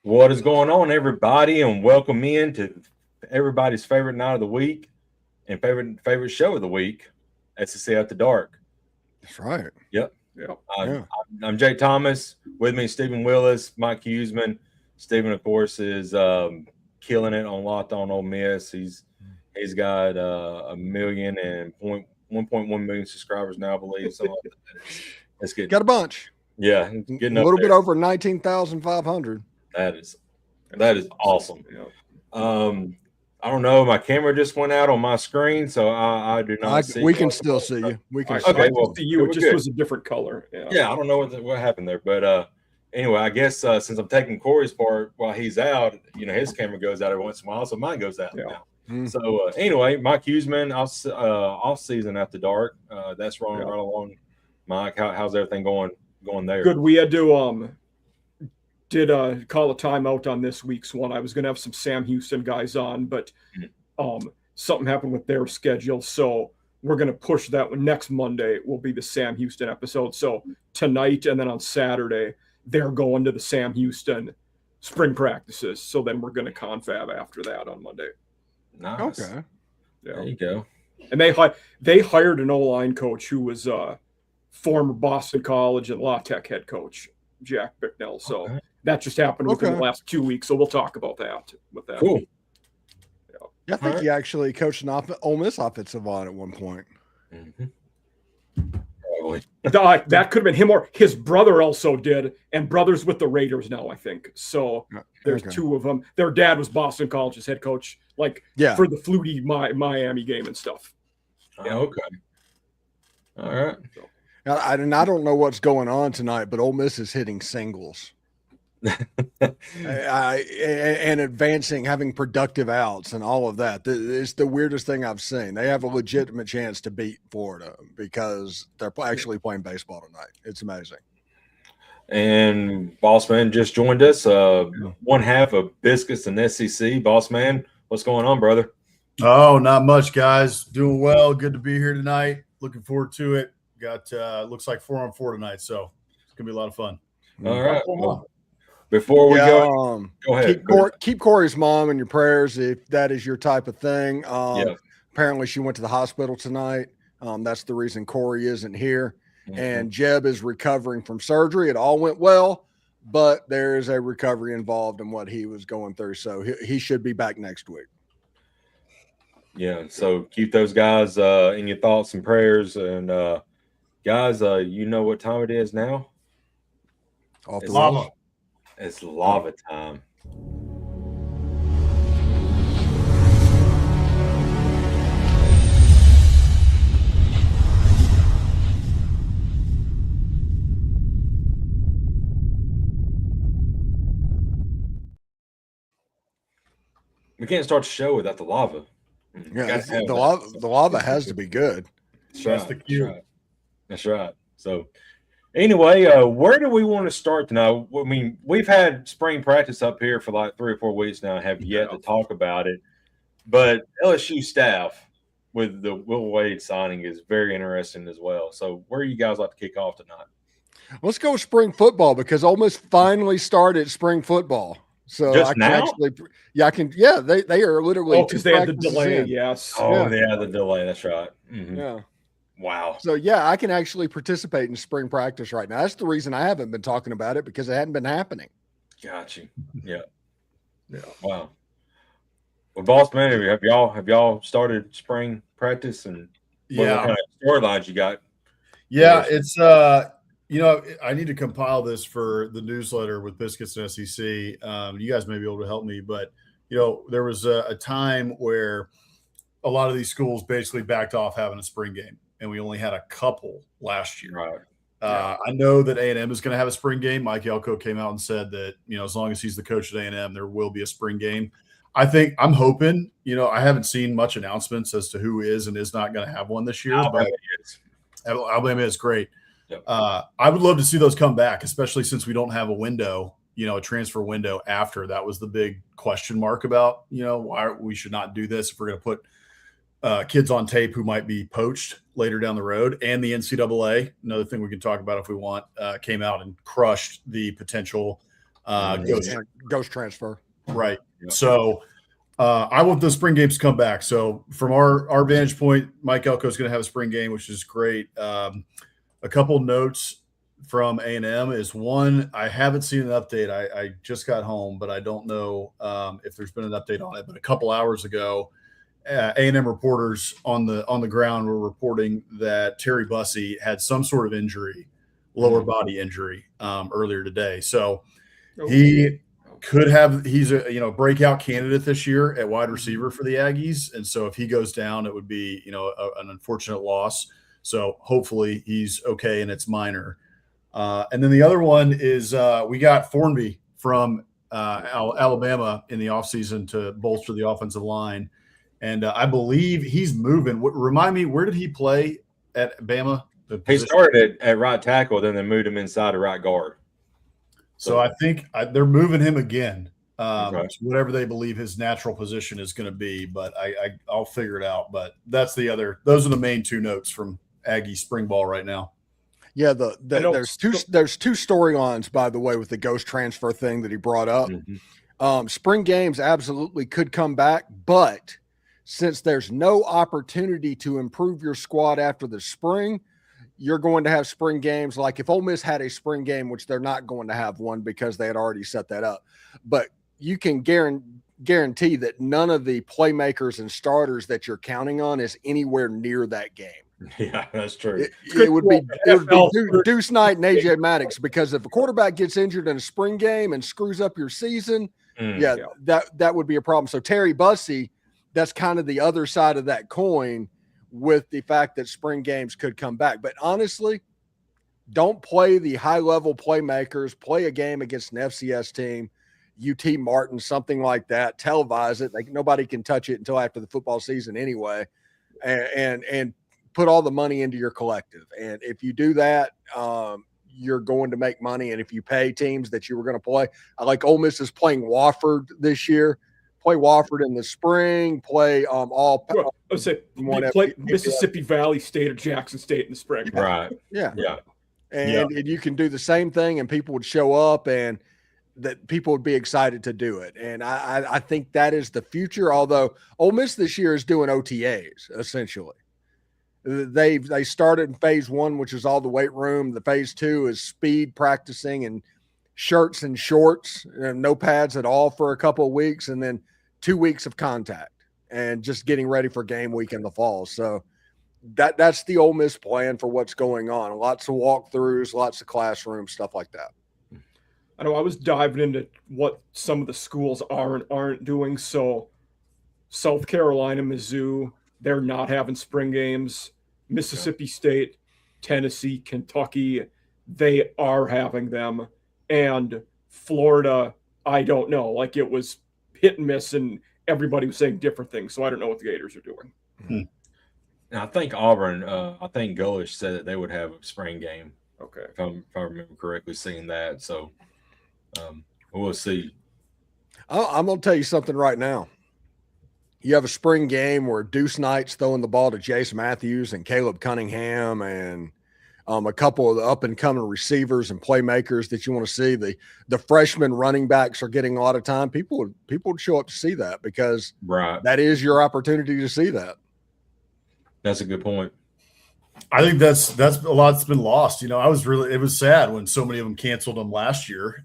What is going on, everybody, and welcome in to everybody's favorite night of the week and favorite show of the week, SEC After Dark. That's right. Yep. Yeah. I'm, I'm Jay Thomas. With me, Stephen Willis, Mike Huseman. Stephen, of course, is killing it on Locked On Ole Miss. He's got a million and 1.1 million subscribers now, I believe. Something like that. Let's get Got a bunch. Yeah, getting a little bit over 19,500. That is awesome. I don't know. My camera just went out on my screen, so I do not see. We can still see you. We can. Okay, well, see you. It just was a different color. Yeah, I don't know what happened there, but anyway, I guess since I'm taking Corey's part while he's out, his camera goes out every once in a while, so mine goes out now. So anyway, Mike Huseman, off season After Dark. That's rolling right along. Mike, how's everything going there? Good. We had to call a timeout on this week's one. I was going to have some Sam Houston guys on, but something happened with their schedule, so we're going to push that one. Next Monday will be the Sam Houston episode. So tonight and then on Saturday, they're going to the Sam Houston spring practices. So then we're going to confab after that on Monday. Nice. Okay. Yeah. There you go. And they hired an O-line coach who was former Boston College and La Tech head coach, Jack Bicknell. So that just happened within the last 2 weeks. So we'll talk about that with that. Cool. Yeah, I think he actually coached an Ole Miss offensive line at one point. Mm-hmm. That could have been him, or his brother also did, and brother's with the Raiders now, I think. So there's two of them. Their dad was Boston College's head coach, for the Flutie Miami game and stuff. Yeah. Okay. All right. I don't know what's going on tonight, but Ole Miss is hitting singles. And advancing, having productive outs and all of that. It's the weirdest thing I've seen. They have a legitimate chance to beat Florida because they're actually playing baseball tonight. It's amazing. And Bossman just joined us. One half of Biscuits and SEC. Bossman, what's going on, brother? Oh, not much, guys. Doing well. Good to be here tonight. Looking forward to it. Got looks like 4-on-4 tonight, so it's gonna be a lot of fun. All right. Well, before we go ahead. Keep Corey's mom in your prayers if that is your type of thing. Apparently she went to the hospital tonight. That's the reason Corey isn't here. Mm-hmm. And Jeb is recovering from surgery. It all went well, but there is a recovery involved in what he was going through. So he should be back next week. Yeah. So keep those guys in your thoughts and prayers. And guys, you know what time it is now? It's lava. It's lava time. We can't start the show without the lava. Yeah, the lava has to be good. That's the cue. That's right. So anyway, where do we want to start tonight? I mean, we've had spring practice up here for like 3 or 4 weeks now. Have yet to talk about it, but LSU staff with the Will Wade signing is very interesting as well. So, where do you guys like to kick off tonight? Let's go with spring football because Ole Miss finally started spring football. So just I can now? They are literally because they had the delay. Yes. The delay. That's right. Mm-hmm. Yeah. Wow. So, I can actually participate in spring practice right now. That's the reason I haven't been talking about it because it hadn't been happening. Got you. Yeah. Wow. Well, Boss Man, have y'all started spring practice and what kind of storylines you got? Yeah, it's I need to compile this for the newsletter with Biscuits and SEC. You guys may be able to help me, but there was a time where a lot of these schools basically backed off having a spring game, and we only had a couple last year. Right. I know that A&M is going to have a spring game. Mike Elko came out and said that as long as he's the coach at A&M, there will be a spring game. I'm hoping. I haven't seen much announcements as to who is and is not going to have one this year. Alabama is great. Yep. I would love to see those come back, especially since we don't have a window, a transfer window after. That was the big question mark about, why we should not do this if we're going to put kids on tape who might be poached later down the road. And the NCAA, another thing we can talk about if we want, came out and crushed the potential Ghost transfer. Right. Yep. So I want the spring games to come back. So from our vantage point, Mike Elko is going to have a spring game, which is great. A couple notes from A&M is one, I haven't seen an update. I just got home, but I don't know if there's been an update on it. But a couple hours ago, A&M reporters on the ground were reporting that Terry Bussey had some sort of injury, lower body injury, earlier today. So he he's a breakout candidate this year at wide receiver for the Aggies. And so if he goes down, it would be, an unfortunate loss. So hopefully he's okay and it's minor. And then the other one is we got Thornby from Alabama in the offseason to bolster the offensive line. And I believe he's moving. Remind me, where did he play at Bama? He started at right tackle, then they moved him inside to right guard. So I think they're moving him again, to whatever they believe his natural position is going to be. But I'll figure it out. But those are the main two notes from Aggie spring ball right now. Yeah, there's two storylines, by the way, with the ghost transfer thing that he brought up. Mm-hmm. Spring games absolutely could come back, but since there's no opportunity to improve your squad after the spring, you're going to have spring games. Like if Ole Miss had a spring game, which they're not going to have one because they had already set that up, but you can guarantee that none of the playmakers and starters that you're counting on is anywhere near that game. Yeah, that's true. It would be Deuce Knight and AJ Maddox, because if a quarterback gets injured in a spring game and screws up your season, that would be a problem. So Terry Bussey, that's kind of the other side of that coin with the fact that spring games could come back. But honestly, don't play the high-level playmakers. Play a game against an FCS team, UT Martin, something like that. Televise it. Nobody can touch it until after the football season anyway. And put all the money into your collective. And if you do that, you're going to make money. And if you pay teams that you were going to play, like Ole Miss is playing Wofford this year, play Wofford in the spring, play play Mississippi Valley State or Jackson State in the spring. Right. Yeah. And you can do the same thing and people would show up and that people would be excited to do it. And I think that is the future. Although Ole Miss this year is doing OTAs essentially. They started in phase 1, which is all the weight room. The phase 2 is speed practicing and shirts and shorts and no pads at all for a couple of weeks. And then 2 weeks of contact and just getting ready for game week in the fall. So that's the Ole Miss plan for what's going on. Lots of walkthroughs, lots of classrooms, stuff like that. I know I was diving into what some of the schools aren't doing. So South Carolina, Mizzou, they're not having spring games. Mississippi State, Tennessee, Kentucky, they are having them. And Florida, I don't know. Like it was hit and miss, and everybody was saying different things. So I don't know what the Gators are doing. Now, I think Auburn, I think Golish said that they would have a spring game. Okay. If I remember correctly seeing that. So we'll see. I'm going to tell you something right now. You have a spring game where Deuce Knight's throwing the ball to Jace Matthews and Caleb Cunningham and a couple of the up-and-coming receivers and playmakers that you want to see. The freshman running backs are getting a lot of time. People would show up to see that because that is your opportunity to see that. That's a good point. I think that's a lot that's been lost. It was sad when so many of them canceled them last year.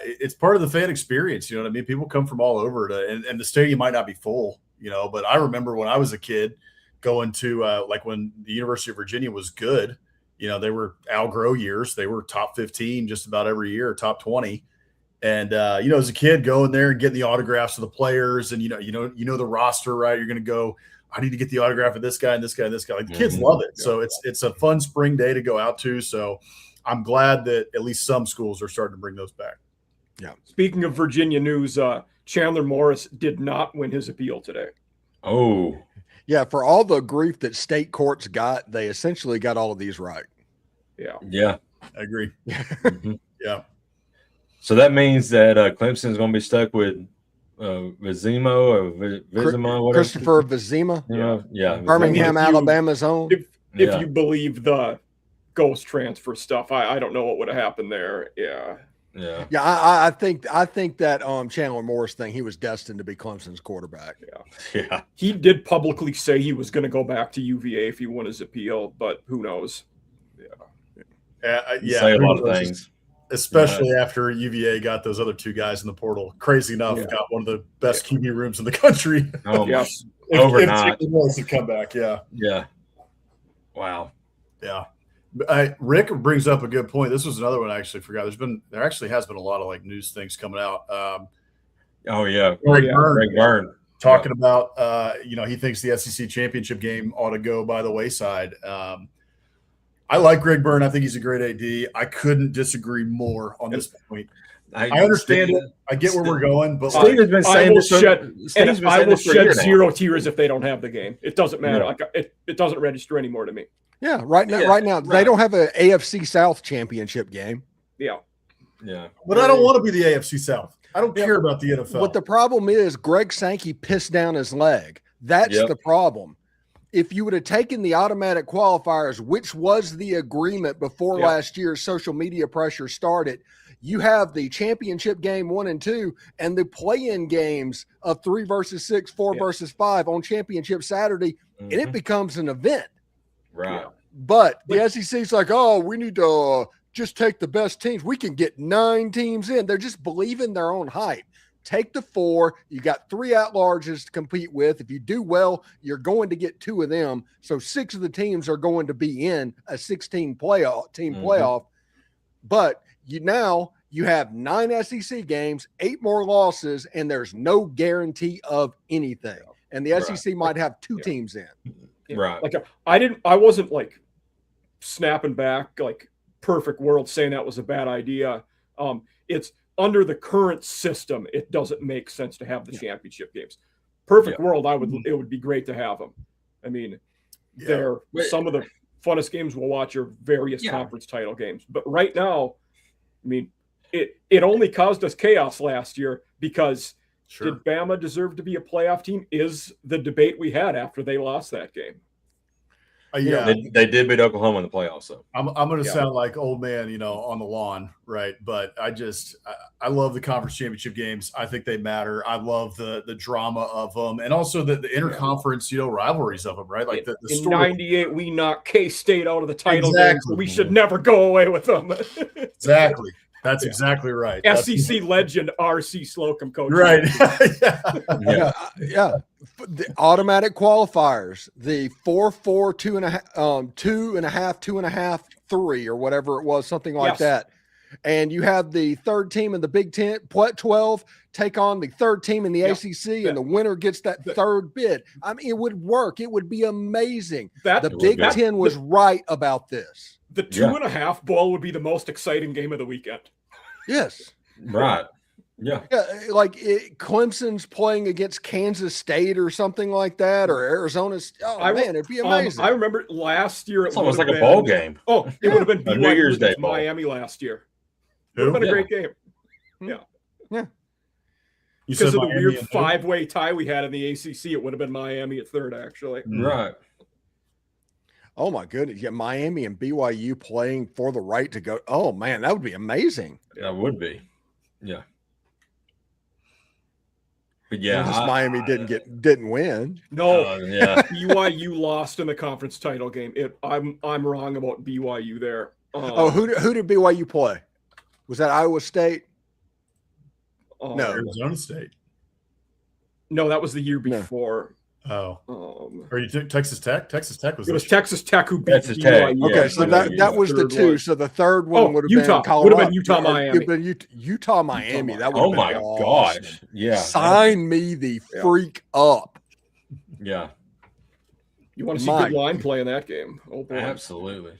It's part of the fan experience. You know what I mean? People come from all over and the stadium might not be full, but I remember when I was a kid going to like when the University of Virginia was good, they were Al Groh years. They were top 15 just about every year, top 20. And, as a kid going there and getting the autographs of the players and, the roster, right? You're going to go, I need to get the autograph of this guy and this guy and this guy. Like the kids love it. So it's a fun spring day to go out to. So I'm glad that at least some schools are starting to bring those back. Yeah. Speaking of Virginia news, Chandler Morris did not win his appeal today. Oh. Yeah, for all the grief that state courts got, they essentially got all of these right. Yeah. I agree. Mm-hmm. Yeah. So that means that Clemson's going to be stuck with Vizima or Vizima, whatever. Christopher Vizima. Yeah. Birmingham, Alabama's own. If you believe the ghost transfer stuff, I don't know what would have happened there. Yeah. Yeah. Yeah, I think that Chandler Morris thing, he was destined to be Clemson's quarterback. Yeah. He did publicly say he was going to go back to UVA if he won his appeal, but who knows? You say a lot of things. Especially after UVA got those other two guys in the portal. Crazy enough, got one of the best QB rooms in the country. Oh, yes. Overnight. It was a comeback, yeah. Yeah. Wow. Yeah. Rick brings up a good point. This was another one I actually forgot. There actually has been a lot of like news things coming out. Greg Byrne talking about he thinks the SEC championship game ought to go by the wayside. I like Greg Byrne. I think he's a great AD. I couldn't disagree more on this point. I understand it. I get where we're going, but Steve has been saying I will shed 0 tears if they don't have the game. It doesn't matter. It doesn't register anymore to me. Yeah, right now they don't have an AFC South championship game. Yeah. Yeah. But I don't want to be the AFC South. I don't care about the NFL. What the problem is, Greg Sankey pissed down his leg. That's the problem. If you would have taken the automatic qualifiers, which was the agreement before last year's social media pressure started, you have the championship game 1 and 2 and the play-in games of 3 versus 6, 4 versus 5 on championship Saturday, and it becomes an event. Right. But the SEC's like, oh, we need to just take the best teams. We can get 9 teams in. They're just believing their own hype. Take the 4. You got 3 at-larges to compete with. If you do well, you're going to get 2 of them. So 6 of the teams are going to be in a 16 playoff. But you have 9 SEC games, 8 more losses, and there's no guarantee of anything. And the SEC might have 2 teams in. Right. Like I wasn't like snapping back like perfect world saying that was a bad idea. It's under the current system, it doesn't make sense to have the championship games. Perfect world, it would be great to have them. I mean, they're some of the funnest games we'll watch are various conference title games. But right now, I mean, it only caused us chaos last year because did Bama deserve to be a playoff team? Is the debate we had after they lost that game. They did beat Oklahoma in the playoffs. So I'm going to sound like old man, on the lawn, right? But I love the conference championship games. I think they matter. I love the drama of them, and also the interconference, rivalries of them, right? Like the in story. '98, we knocked K-State out of the title game, so we should never go away with them. Exactly. That's exactly right. SEC legend R.C. Slocum coach. Right. The automatic qualifiers, the 4-4, 2.5, 2.5, 3, or whatever it was, something like that. And you have the third team in the Big 12 take on the third team in the ACC, and the winner gets that third bid. I mean, it would work. It would be amazing. The Big 10 was right about this. The 2.5 bowl would be the most exciting game of the weekend. Yes. Right. Yeah. Like Clemson's playing against Kansas State or something like that, or Arizona. It'd be amazing. I remember last year. It's almost like a bowl game. Oh, it would have been a New Year's Day bowl. Miami last year. It would have been a great game. Yeah. Because of the weird 5-way tie we had in the ACC, it would have been Miami at third, actually. Right. Oh my goodness! Yeah, Miami and BYU playing for the right to go. Oh man, that would be amazing. That would be. Yeah. But Miami didn't win. No, BYU lost in the conference title game. I'm wrong about BYU there. Who did BYU play? Was that Iowa State? No, Arizona State. No, that was the year before. Oh, or you took Texas Tech? Texas Tech was. It was Texas Tech who beat Texas Tech. BYU. Okay, so that was the 2. So the third one would have been Colorado. Would have been Utah, Miami. Utah, Miami. That would. Oh my gosh! Yeah. Sign me the freak up. Yeah. You want to see good line play in that game? Oh boy. Absolutely.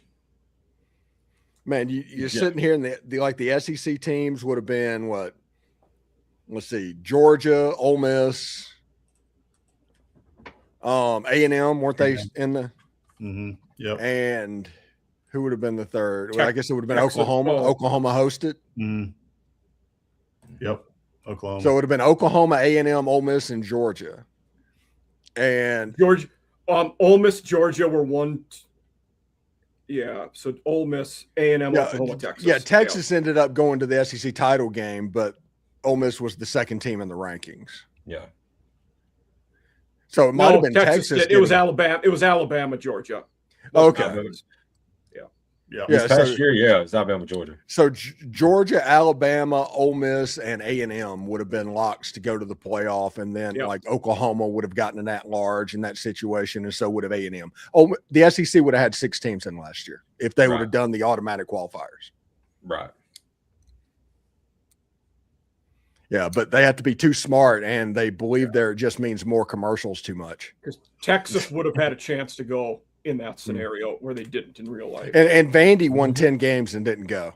Man, you're sitting here, and the SEC teams would have been what? Let's see, Georgia, Ole Miss. A&M, weren't they in the? Mm-hmm. Yep. And who would have been the third? Well, I guess it would have been Oklahoma. Oklahoma hosted. Mm-hmm. Yep. Oklahoma. So it would have been Oklahoma, A&M, Ole Miss, and Georgia. And Ole Miss, Georgia were one. Yeah, so Ole Miss, A&M, Oklahoma, Texas. Yeah, Texas ended up going to the SEC title game, but Ole Miss was the second team in the rankings. Yeah. So it might have been Texas. It was Alabama. It was Alabama, Georgia. Okay. Yeah. This past year, it's Alabama, Georgia. So Georgia, Alabama, Ole Miss, and A&M would have been locks to go to the playoff, and then like Oklahoma would have gotten an at-large in that situation, and so would have A&M. Oh, the SEC would have had 6 teams in last year if they would have done the automatic qualifiers. Right. Yeah, but they have to be too smart, and they believe there it just means more commercials too much. Because Texas would have had a chance to go in that scenario where they didn't in real life. And Vandy won 10 games and didn't go.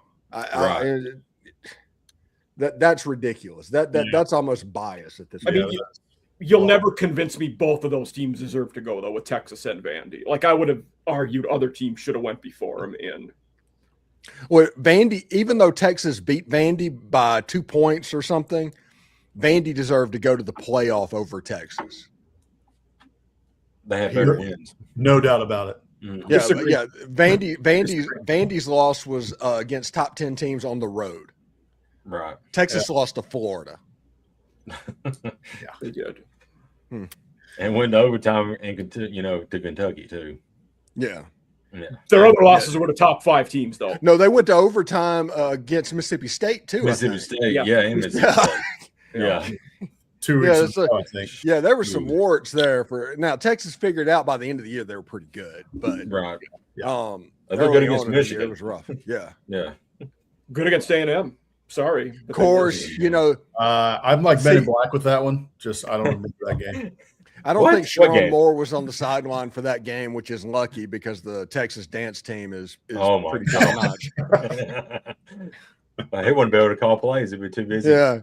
That's ridiculous. That's almost bias at this point. I mean, you'll never convince me both of those teams deserve to go, though, with Texas and Vandy. Like, I would have argued other teams should have went before them in. Well, Vandy, even though Texas beat Vandy by 2 points or something, Vandy deserved to go to the playoff over Texas. They had better wins. No doubt about it. Yeah. Vandy's loss was against top 10 teams on the road. Right. Texas lost to Florida. They did. And went to overtime and to Kentucky too. Yeah. Their other losses were the top 5 teams, though. No, they went to overtime against Mississippi State too. Mississippi State, and Mississippi State. Yeah. 2 weeks ago, I think. Yeah, there were some warts there for now. Texas figured out by the end of the year they were pretty good, but they're good against Michigan. It was rough. Yeah. Good against A&M. Sorry. Of course, I'm like Men in Black with that one. Just I don't remember that game. I don't think Sharon Moore was on the sideline for that game, which is lucky because the Texas dance team is pretty top notch. He wouldn't be able to call plays. He'd be too busy. Yeah.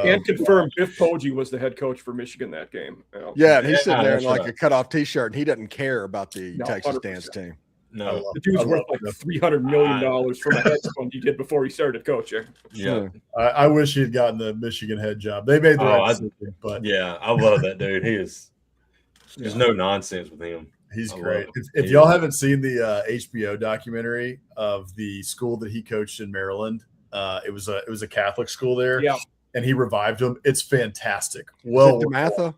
Can't confirm Biff Poggi was the head coach for Michigan that game. Yeah, and he's sitting there in like a cutoff T-shirt, and he doesn't care about the Texas 100%. Dance team. No, the dude's worth like $300 million from a hedge fund he did before he started coaching. Yeah, I wish he had gotten the Michigan head job. They made the right decision, but I love that dude. He is. There's no nonsense with him. He's great. If y'all haven't seen the HBO documentary of the school that he coached in Maryland, it was a Catholic school there. Yeah, and he revived them. It's fantastic. Well, DeMatha?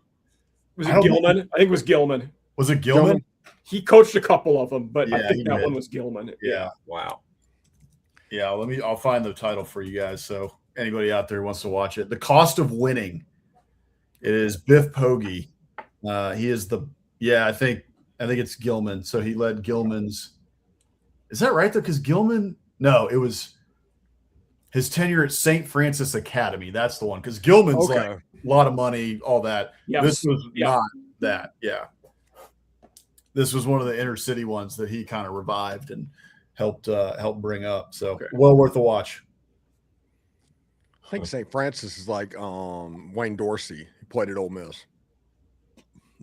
Was it Gilman? I think it was Gilman. Was it Gilman? He coached a couple of them, but I think that one was Gilman. Yeah. Wow. Yeah. I'll find the title for you guys. So anybody out there who wants to watch it, The Cost of Winning. It is Biff Poggi. He is I think it's Gilman. So he led Gilman's. Is that right though? Because Gilman, no, it was his tenure at St. Francis Academy. That's the one. Because Gilman's like a lot of money, all that. Yes. This was not that. Yeah. This was one of the inner city ones that he kind of revived and helped bring up. So well worth a watch. I think St. Francis is like Wayne Dorsey. He played at Ole Miss.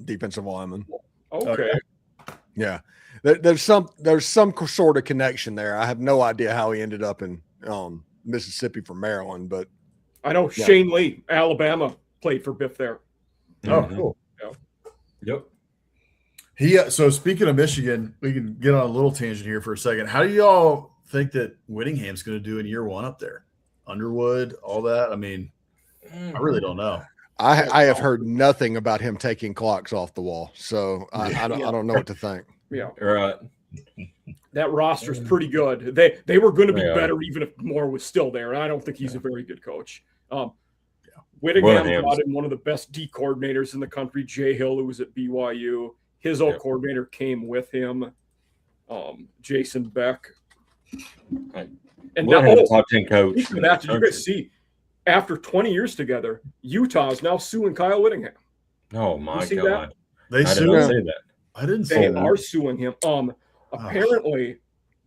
Defensive lineman. Okay. Yeah. There's some sort of connection there. I have no idea how he ended up in Mississippi from Maryland, but I know Shane Lee, Alabama, played for Biff there. Oh, cool. Yep. So speaking of Michigan, we can get on a little tangent here for a second. How do y'all think that Whittingham's going to do in year one up there? Underwood, all that? I mean, I really don't know. I have heard nothing about him taking clocks off the wall, so I don't know what to think. Yeah, right. That roster's pretty good. They were going to be better even if Moore was still there, and I don't think he's a very good coach. Whittingham brought in one of the best D coordinators in the country, Jay Hill, who was at BYU. His old coordinator came with him, Jason Beck. And now, top 10 coach. Did you guys see? After 20 years together, Utah is now suing Kyle Whittingham. Oh my God! They sued him. I didn't see that. They are suing him. Apparently,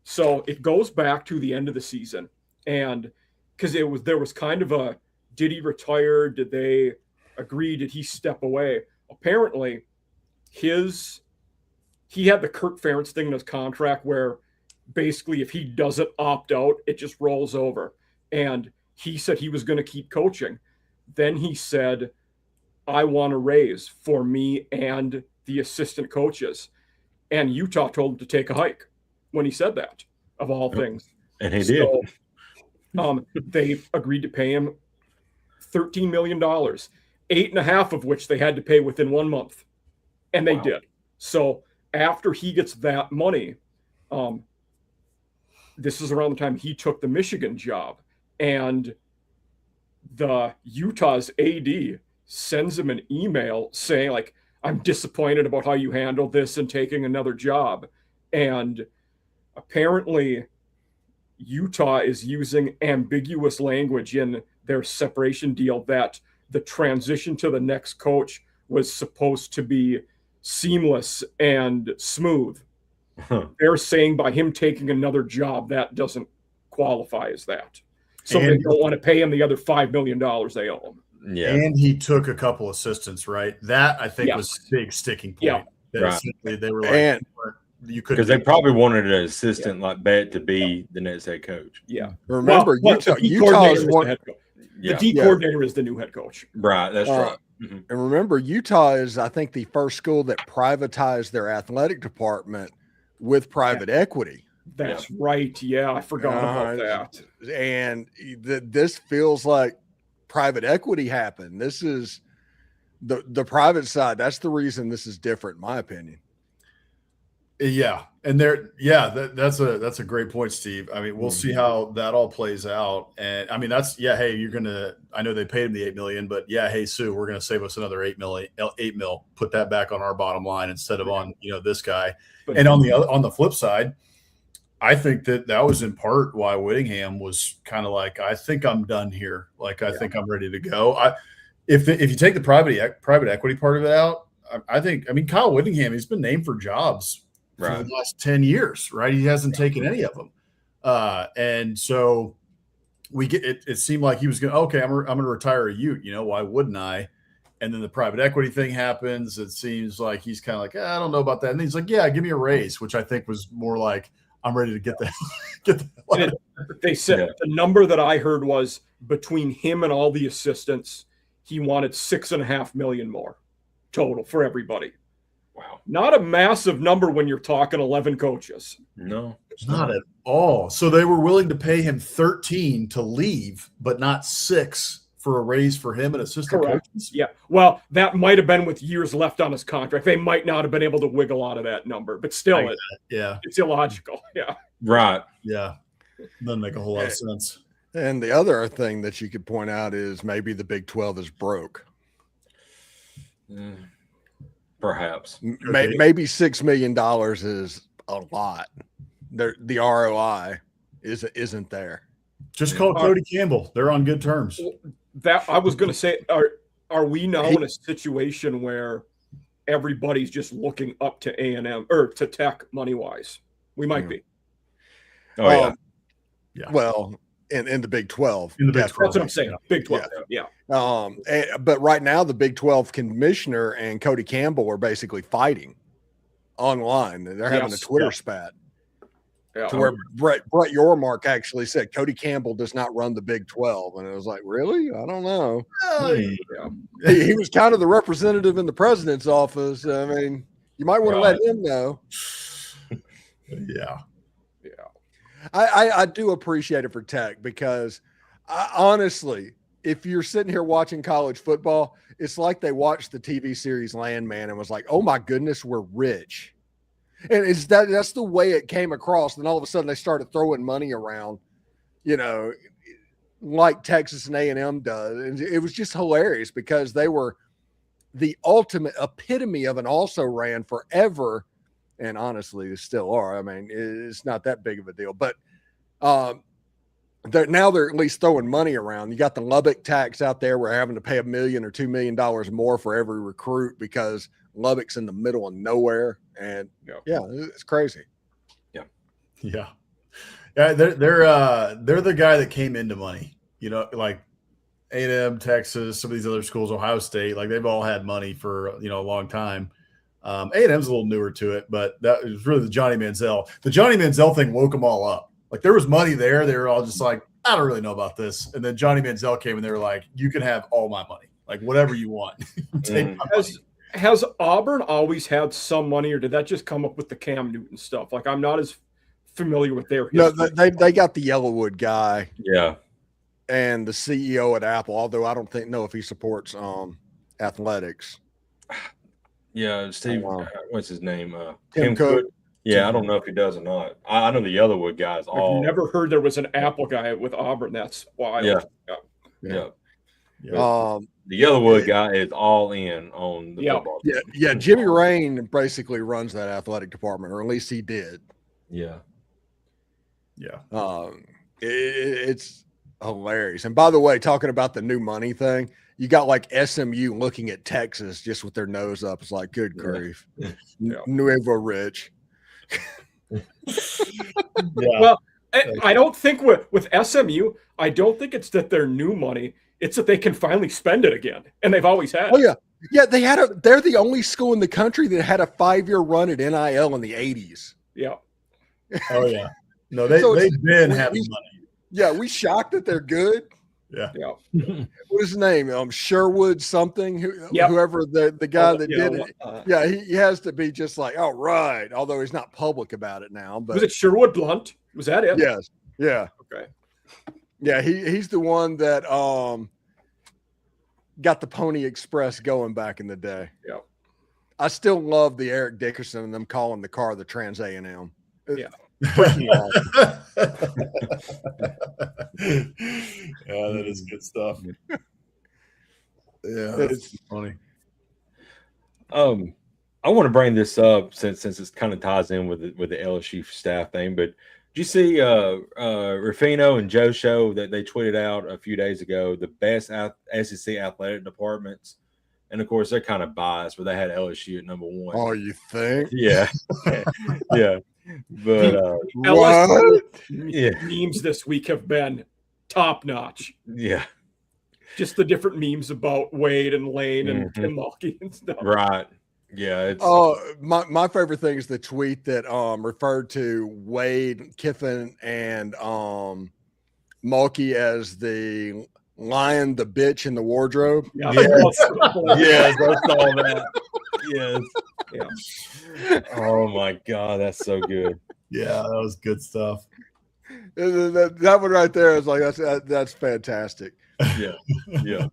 so it goes back to the end of the season, and because there was kind of a, did he retire? Did they agree? Did he step away? Apparently, he had the Kirk Ferentz thing in his contract where basically if he doesn't opt out, it just rolls over. And he said he was going to keep coaching. Then he said, I want a raise for me and the assistant coaches. And Utah told him to take a hike. when he said that, of all things. And he did. They agreed to pay him $13 million, 8.5 of which they had to pay within 1 month. And they did. So after he gets that money, this is around the time he took the Michigan job, and the Utah's AD sends him an email saying, like, I'm disappointed about how you handled this and taking another job. And apparently Utah is using ambiguous language in their separation deal that the transition to the next coach was supposed to be seamless and smooth. They're saying by him taking another job, that doesn't qualify as that. So they don't want to pay him the other $5 million they owe him. Yeah. And he took a couple assistants, right? That I think was a big sticking point. Yeah. They were like, you couldn't, because they probably wanted an assistant like Bet to be the next head coach. Yeah. Remember, Utah is one. The D coordinator is the new head coach. Right. That's right. And remember, Utah is, I think, the first school that privatized their athletic department with private equity. That's right. Yeah, I forgot about that. And this feels like private equity happened. This is the private side. That's the reason this is different, in my opinion. Yeah. And that's a great point, Steve. I mean, we'll see how that all plays out. And I mean, hey, I know they paid him the $8 million, but hey, Sue, we're going to save us another $8 mil, put that back on our bottom line instead of on, this guy. And on the flip side, I think that was in part why Whittingham was kind of like, I think I'm done here. Like, I think I'm ready to go. If you take the private equity part of it out, I mean, Kyle Whittingham, he's been named for jobs for the last 10 years, right? He hasn't taken any of them. And so it seemed like he was going to, okay, I'm going to retire a Ute, why wouldn't I? And then the private equity thing happens. It seems like he's kind of like, I don't know about that. And he's like, yeah, give me a raise, which I think was more like, I'm ready to get the They said the number that I heard was between him and all the assistants, he wanted $6.5 million more total for everybody. Wow. Not a massive number when you're talking 11 coaches. No, it's not at all. So they were willing to pay him 13 to leave, but not 6 for a raise for him and assistant coaches. Yeah. Well, that might have been with years left on his contract. They might not have been able to wiggle out of that number, but still, it's illogical. Yeah. Right. Yeah. Doesn't make a whole lot of sense. And the other thing that you could point out is maybe the Big 12 is broke. Perhaps. Maybe $6 million is a lot. The ROI isn't there. Just call Cody Campbell. They're on good terms. That I was going to say, are we now in a situation where everybody's just looking up to A&M or to Tech money wise? We might be. Oh yeah. Well, in the Big 12. In the Big 12. That's what I'm saying. Big 12. Yeah. But right now the Big 12 commissioner and Cody Campbell are basically fighting online. They're having a Twitter spat. Yeah. To where Brett Yormark actually said Cody Campbell does not run the Big 12. And it was like, really? I don't know. He was kind of the representative in the president's office. I mean, you might want to let him know. Yeah. I do appreciate it for Tech because honestly, if you're sitting here watching college football, it's like they watched the TV series Landman and was like, oh my goodness, we're rich. And that's the way it came across. And all of a sudden they started throwing money around, like Texas and A&M does. And it was just hilarious because they were the ultimate epitome of an also-ran forever. And honestly, they still are. I mean, it's not that big of a deal. But they're at least throwing money around. You got the Lubbock tax out there. We're having to pay $1 million or $2 million more for every recruit because Lubbock's in the middle of nowhere. And it's crazy. Yeah. They're the guy that came into money, like A&M, Texas, some of these other schools, Ohio State, like they've all had money for, a long time. A&M's a little newer to it, but that was really the Johnny Manziel. The Johnny Manziel thing woke them all up. Like there was money there. They were all just like, I don't really know about this. And then Johnny Manziel came and they were like, you can have all my money, like whatever you want. Take my money. Has Auburn always had some money, or did that just come up with the Cam Newton stuff? Like, I'm not as familiar with their No, history. they got the Yellowwood guy. Yeah. And the CEO at Apple, although I don't know if he supports athletics. Yeah, Steve, what's his name? Tim Cook. Yeah, I don't know if he does or not. I know the Yellowwood guys all. I've never heard there was an Apple guy with Auburn. That's wild. Yeah. The Yellowwood guy is all in on the football team. Yeah. Jimmy Rain basically runs that athletic department, or at least he did. Yeah. It's hilarious. And by the way, talking about the new money thing, you got like SMU looking at Texas just with their nose up. It's like, good grief. Nuevo Rich. Well, I don't think with SMU, I don't think it's that they're new money. It's that they can finally spend it again, and they've always had. Oh yeah, they're the only school in the country that had a 5-year run at NIL in the 80s. Yeah. Oh yeah. No, they've been having money. Yeah, we shocked that they're good. Yeah. What is his name? Sherwood something. Whoever the guy that did it. He has to be just like, all right. Although he's not public about it now. But was it Sherwood Blunt? Was that it? Yes. Yeah. Okay. Yeah, he's the one that got the Pony Express going back in the day. Yeah. I still love the Eric Dickerson and them calling the car the Trans A&M. Yeah. Yeah, that is good stuff. Yeah, that's funny. I want to bring this up since it kind of ties in with the LSU staff thing. But did you see Ruffino and Joe Show that they tweeted out a few days ago the best SEC athletic departments? And of course, they're kind of biased, but they had LSU at number 1. Oh, you think? Yeah, yeah. But LSU memes this week have been top notch. Yeah, just the different memes about Wade and Lane and Tim Mulkey and stuff. Right. Yeah. My favorite thing is the tweet that referred to Wade, Kiffin, and Mulkey as the lion, the bitch in the wardrobe. Yeah. Yes, I saw that. Yes. Yeah. Oh my God, that's so good. Yeah, that was good stuff. That one right there is like that's fantastic. Yeah. Yeah.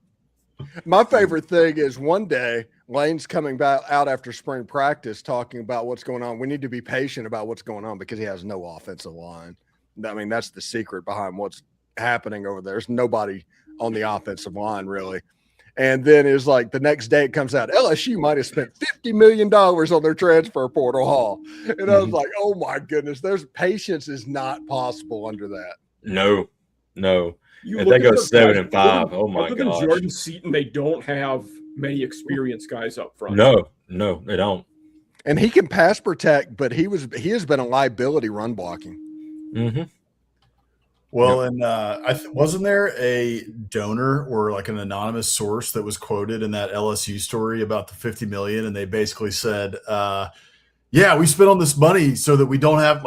My favorite thing is one day Lane's coming back out after spring practice talking about what's going on. We need to be patient about what's going on because he has no offensive line. I mean, that's the secret behind what's happening over there. There's nobody on the offensive line really. And then it's like the next day it comes out, LSU might have spent $50 million on their transfer portal haul. And I was like, oh my goodness, there's patience is not possible under that. No. If they go 7-5, oh my God. Other than Jordan Seaton, they don't have many experienced guys up front. No, they don't. And he can pass protect, but he has been a liability run blocking. Mm-hmm. Well, and wasn't there a donor or like an anonymous source that was quoted in that LSU story about the $50 million, and they basically said, "Yeah, we spent on this money so that we don't have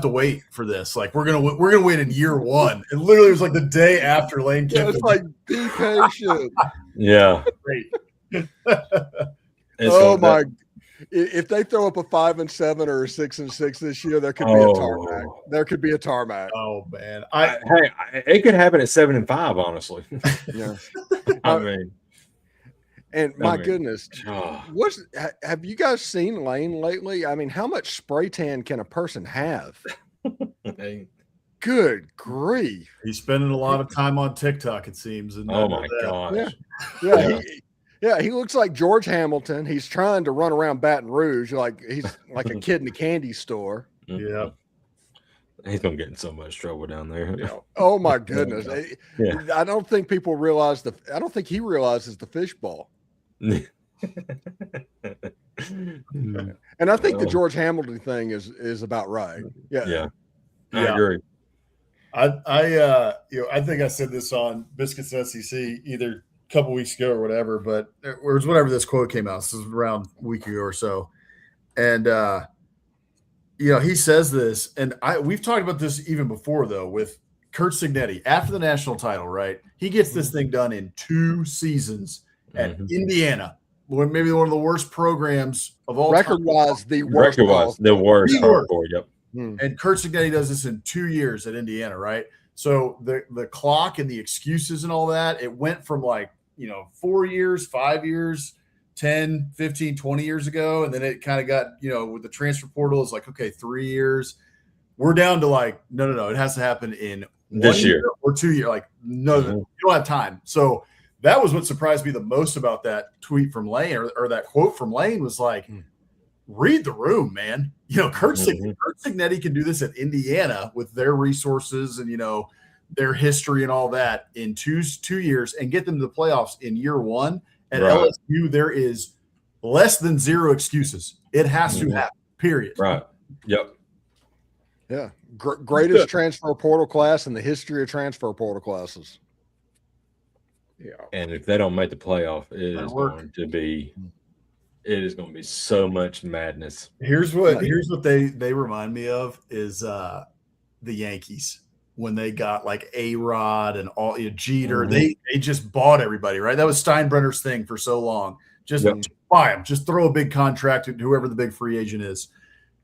to wait for this. Like we're gonna wait in year 1." And literally, it was like the day after Lane Kiffin. It's like be patient. Yeah. Great. My! If they throw up a 5-7 or a 6-6 this year, there could be a tarmac. There could be a tarmac. Oh man, it could happen at 7-5. Honestly, yeah. I mean, and my goodness, have you guys seen Lane lately? I mean, how much spray tan can a person have? Good grief! He's spending a lot of time on TikTok, it seems. And oh my gosh! Yeah, he looks like George Hamilton. He's trying to run around Baton Rouge like he's like a kid in a candy store. Yeah. He's going to get in so much trouble down there. Yeah. Oh, my goodness. Yeah. I don't think people realize I don't think he realizes the fishbowl. And I think the George Hamilton thing is about right. Yeah. I agree. I think I said this on Biscuits SEC either a couple weeks ago or whatever, but it was whenever this quote came out. This was around a week ago or so. And, he says this, and we've talked about this even before, though, with Curt Cignetti. After the national title, right, he gets this thing done in 2 seasons at Indiana, maybe one of the worst programs of all record-wise, time. the worst. Record-wise, the worst. Yep. And Kurt Cignetti does this in 2 years at Indiana, right? So the clock and the excuses and all that, it went from 4 years, 5 years, 10, 15, 20 years ago. And then it kind of got, with the transfer portal, it's like, okay, 3 years. We're down to no. It has to happen in this year or 2 years. No, you don't have time. So that was what surprised me the most about that tweet from Lane or that quote from Lane was read the room, man. Kurt Cignetti can do this at Indiana with their resources and, their history and all that in two years and get them to the playoffs in year one. At LSU, there is less than zero excuses. It has to happen, period. Right. Yep. Yeah. Greatest transfer portal class in the history of transfer portal classes. Yeah. And if they don't make the playoff, it is going to be so much madness. Here's what they remind me of is the Yankees when they got A-Rod and all Jeter. They just bought everybody, right? That was Steinbrenner's thing for so long. Just buy them, just throw a big contract to whoever the big free agent is.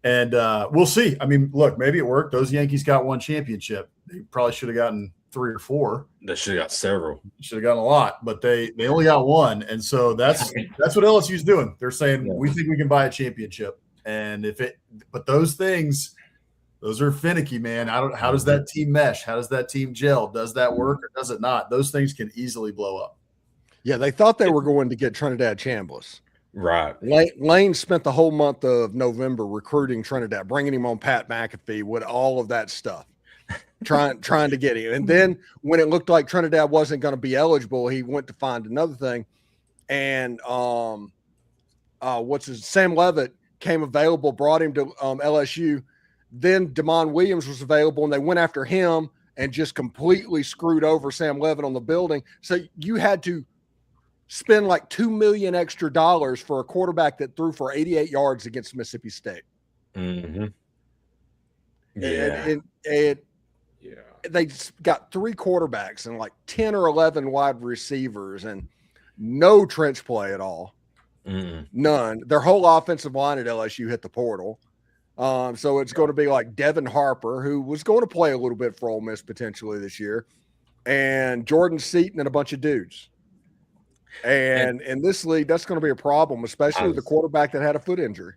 And we'll see. I mean, look, maybe it worked. Those Yankees got one championship. They probably should have gotten 3 or 4. They should have got several. Should have gotten a lot, but they only got one. And so that's what LSU's doing. They're saying we think we can buy a championship. And but those things, those are finicky, man. How does that team mesh? How does that team gel? Does that work or does it not? Those things can easily blow up. Yeah, they thought they were going to get Trinidad Chambliss. Right. Lane spent the whole month of November recruiting Trinidad, bringing him on Pat McAfee with all of that stuff, trying to get him. And then when it looked like Trinidad wasn't going to be eligible, he went to find another thing. And Sam Levitt came available, brought him to LSU. Then Damon Williams was available, and they went after him and just completely screwed over Sam Levitt on the building. So you had to spend $2 million extra for a quarterback that threw for 88 yards against Mississippi State. Mm-hmm. Yeah. And they got 3 quarterbacks and 10 or 11 wide receivers and no trench play at all. None. Their whole offensive line at LSU hit the portal. So it's going to be Devin Harper, who was going to play a little bit for Ole Miss potentially this year, and Jordan Seaton and a bunch of dudes. And in this league, that's going to be a problem, especially with the quarterback that had a foot injury.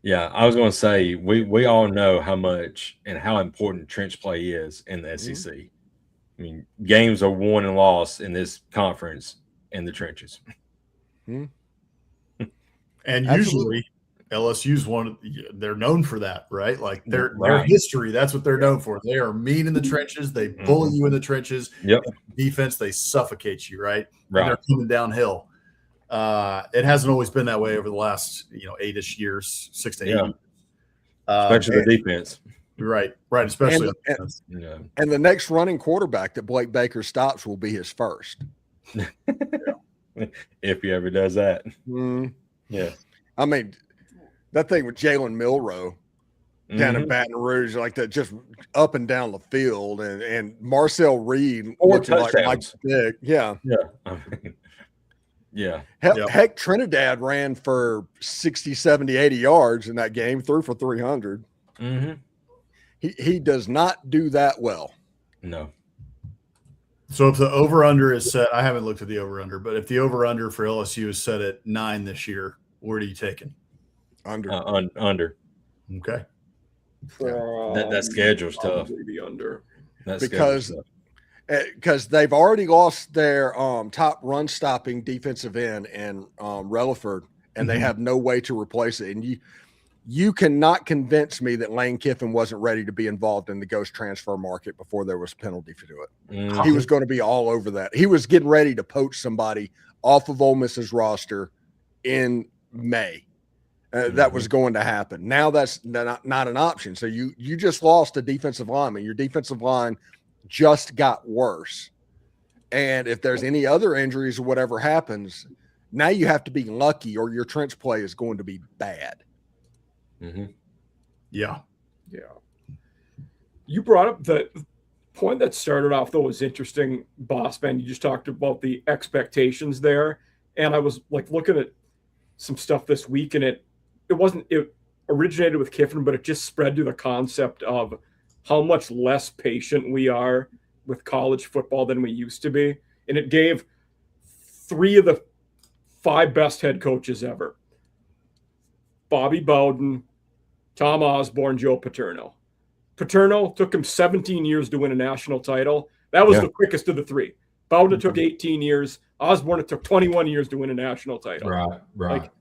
Yeah, I was going to say, we all know how much and how important trench play is in the SEC. I mean, games are won and lost in this conference in the trenches. And usually LSU's they're known for that, right? Their history, that's what they're known for. They are mean in the trenches. They bully you in the trenches. Yep. Defense, they suffocate you, right? And they're coming downhill. It hasn't always been that way over the last, 8-ish years, 6 to 8 years. Especially the defense. Right. Especially and the next running quarterback that Blake Baker stops will be his first. If he ever does that. Yeah. I mean, that thing with Jalen Milroe down in Baton Rouge, that, just up and down the field, and Marcel Reed looking like big. Yeah. Yeah. Heck, Trinidad ran for 60, 70, 80 yards in that game, threw for 300. He does not do that well. No. So if the over-under is set, I haven't looked at the over-under, but if the over-under for LSU is set at 9 this year, where are you taking? Under. Under. Okay. That schedule's tough. Maybe under. Because they've already lost their top run-stopping defensive end and Relaford, and they have no way to replace it. And you cannot convince me that Lane Kiffin wasn't ready to be involved in the ghost transfer market before there was a penalty to it. He was going to be all over that. He was getting ready to poach somebody off of Ole Miss's roster in May. That was going to happen. Now that's not an option. So you just lost a defensive lineman. Your defensive line just got worse. And if there's any other injuries or whatever happens, now you have to be lucky or your trench play is going to be bad. Yeah. You brought up the point that started off, though, was interesting, Boss Man. You just talked about the expectations there. And I was looking at some stuff this week, and it originated with Kiffin, but it just spread to the concept of how much less patient we are with college football than we used to be. And it gave 3 of the 5 best head coaches ever: Bobby Bowden, Tom Osborne, Joe Paterno. Paterno took him 17 years to win a national title. That was the quickest of the 3. Bowden took 18 years. Osborne, it took 21 years to win a national title. Right. Like,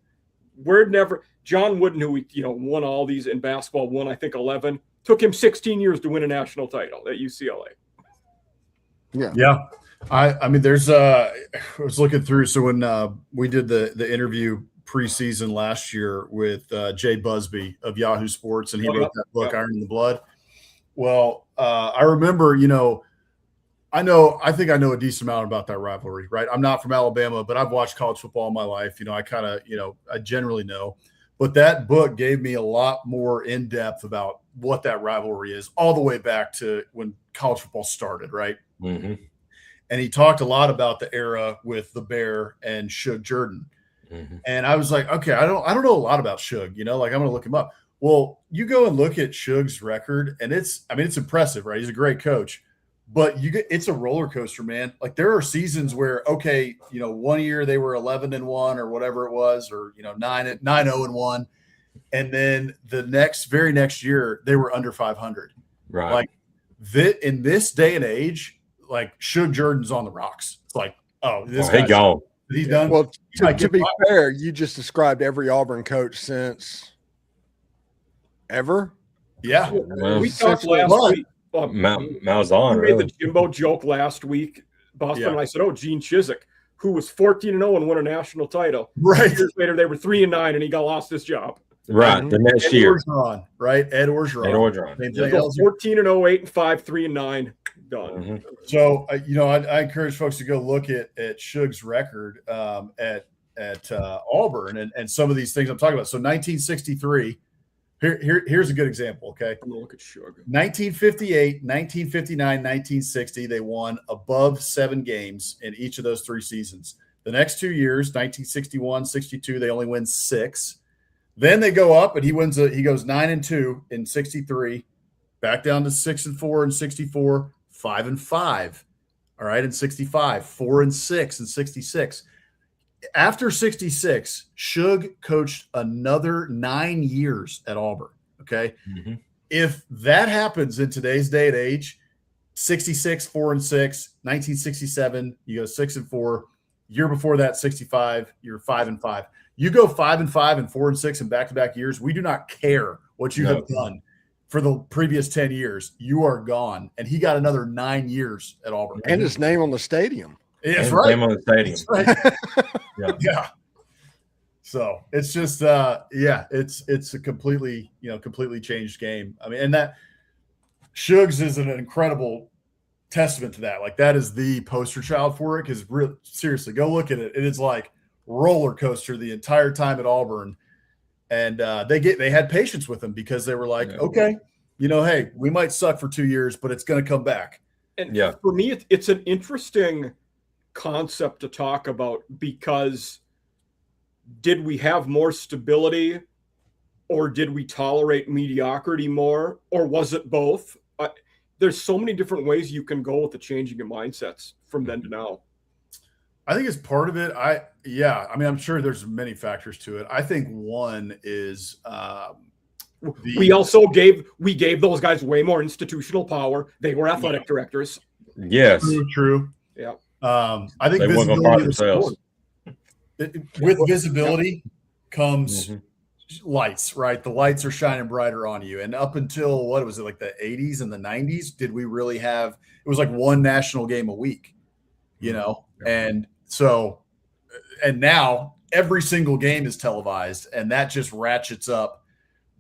we're never – John Wooden, who won all these in basketball, won, I think, 11. Took him 16 years to win a national title at UCLA. Yeah. I mean, there's I was looking through. So when we did the interview preseason last year with Jay Busby of Yahoo Sports, and he wrote that book, Iron in the Blood. Well, I remember, I think I know a decent amount about that rivalry, right? I'm not from Alabama, but I've watched college football all my life. I kind of, I generally know. But that book gave me a lot more in depth about what that rivalry is, all the way back to when college football started, right? Mm-hmm. And he talked a lot about the era with the Bear and Shug Jordan. Mm-hmm. And I was like, okay, I don't know a lot about Shug, I'm going to look him up. Well, you go and look at Shug's record, and it's impressive, right? He's a great coach, but it's a roller coaster, man. Like, there are seasons where, okay, one year they were 11-1 or whatever it was, or 9-0-1, and then the very next year they were under 500. Right. Like, in this day and age, like, Shug Jordan's on the rocks. It's like, he's gone. He's done. Well, to be fair, you just described every Auburn coach since ever. Yeah. We talked last week. Malzahn, we made the Jimbo joke last week, Boston, and I said, Gene Chizik, who was 14-0 and won a national title. Right. 2 years later, they were 3-9, and he lost his job. Right. The next year. Orgeron, right? Ed Orgeron. 14-0, 8-5, 3-9. Done. Mm-hmm. So, I encourage folks to go look at Shug's record at Auburn and some of these things I'm talking about. So 1963, here's a good example, okay? I'm going to look at Shug. 1958, 1959, 1960, they won above 7 games in each of those 3 seasons. The next 2 years, 1961, 62, they only win 6. Then they go up, and he goes 9-2 in 63, back down to 6-4 in 64, 5-5. All right, in 65, 4-6 in 66. After 66, Shug coached another 9 years at Auburn. Okay. Mm-hmm. If that happens in today's day and age, 66, 4-6, 1967, you go 6-4. Year before that, 65, you're 5-5. You go 5-5 and 4-6 in back-to-back years. We do not care what you have done for the previous 10 years. You are gone. And he got another 9 years at Auburn. And his name on the stadium. Yeah, that's right. Name on the stadium. Right. Yeah. So it's just, it's a completely changed game. I mean, and that Shugs is an incredible testament to that. Like, that is the poster child for it. Because seriously, go look at it. It is like roller coaster the entire time at Auburn. And they had patience with him because they were like, okay, hey, we might suck for 2 years, but it's going to come back. And for me, it's an interesting concept to talk about, because did we have more stability, or did we tolerate mediocrity more, or was it both? There's so many different ways you can go with the changing of mindsets from then to now. I think it's part of it. I mean, I'm sure there's many factors to it. I think one is we gave those guys way more institutional power. They were athletic directors. Yes, true. Yeah. I think with visibility comes lights, right? The lights are shining brighter on you. And up until what was it, like the 80s and the 90s, did we really have? It was like one national game a week, and so, and now every single game is televised, and that just ratchets up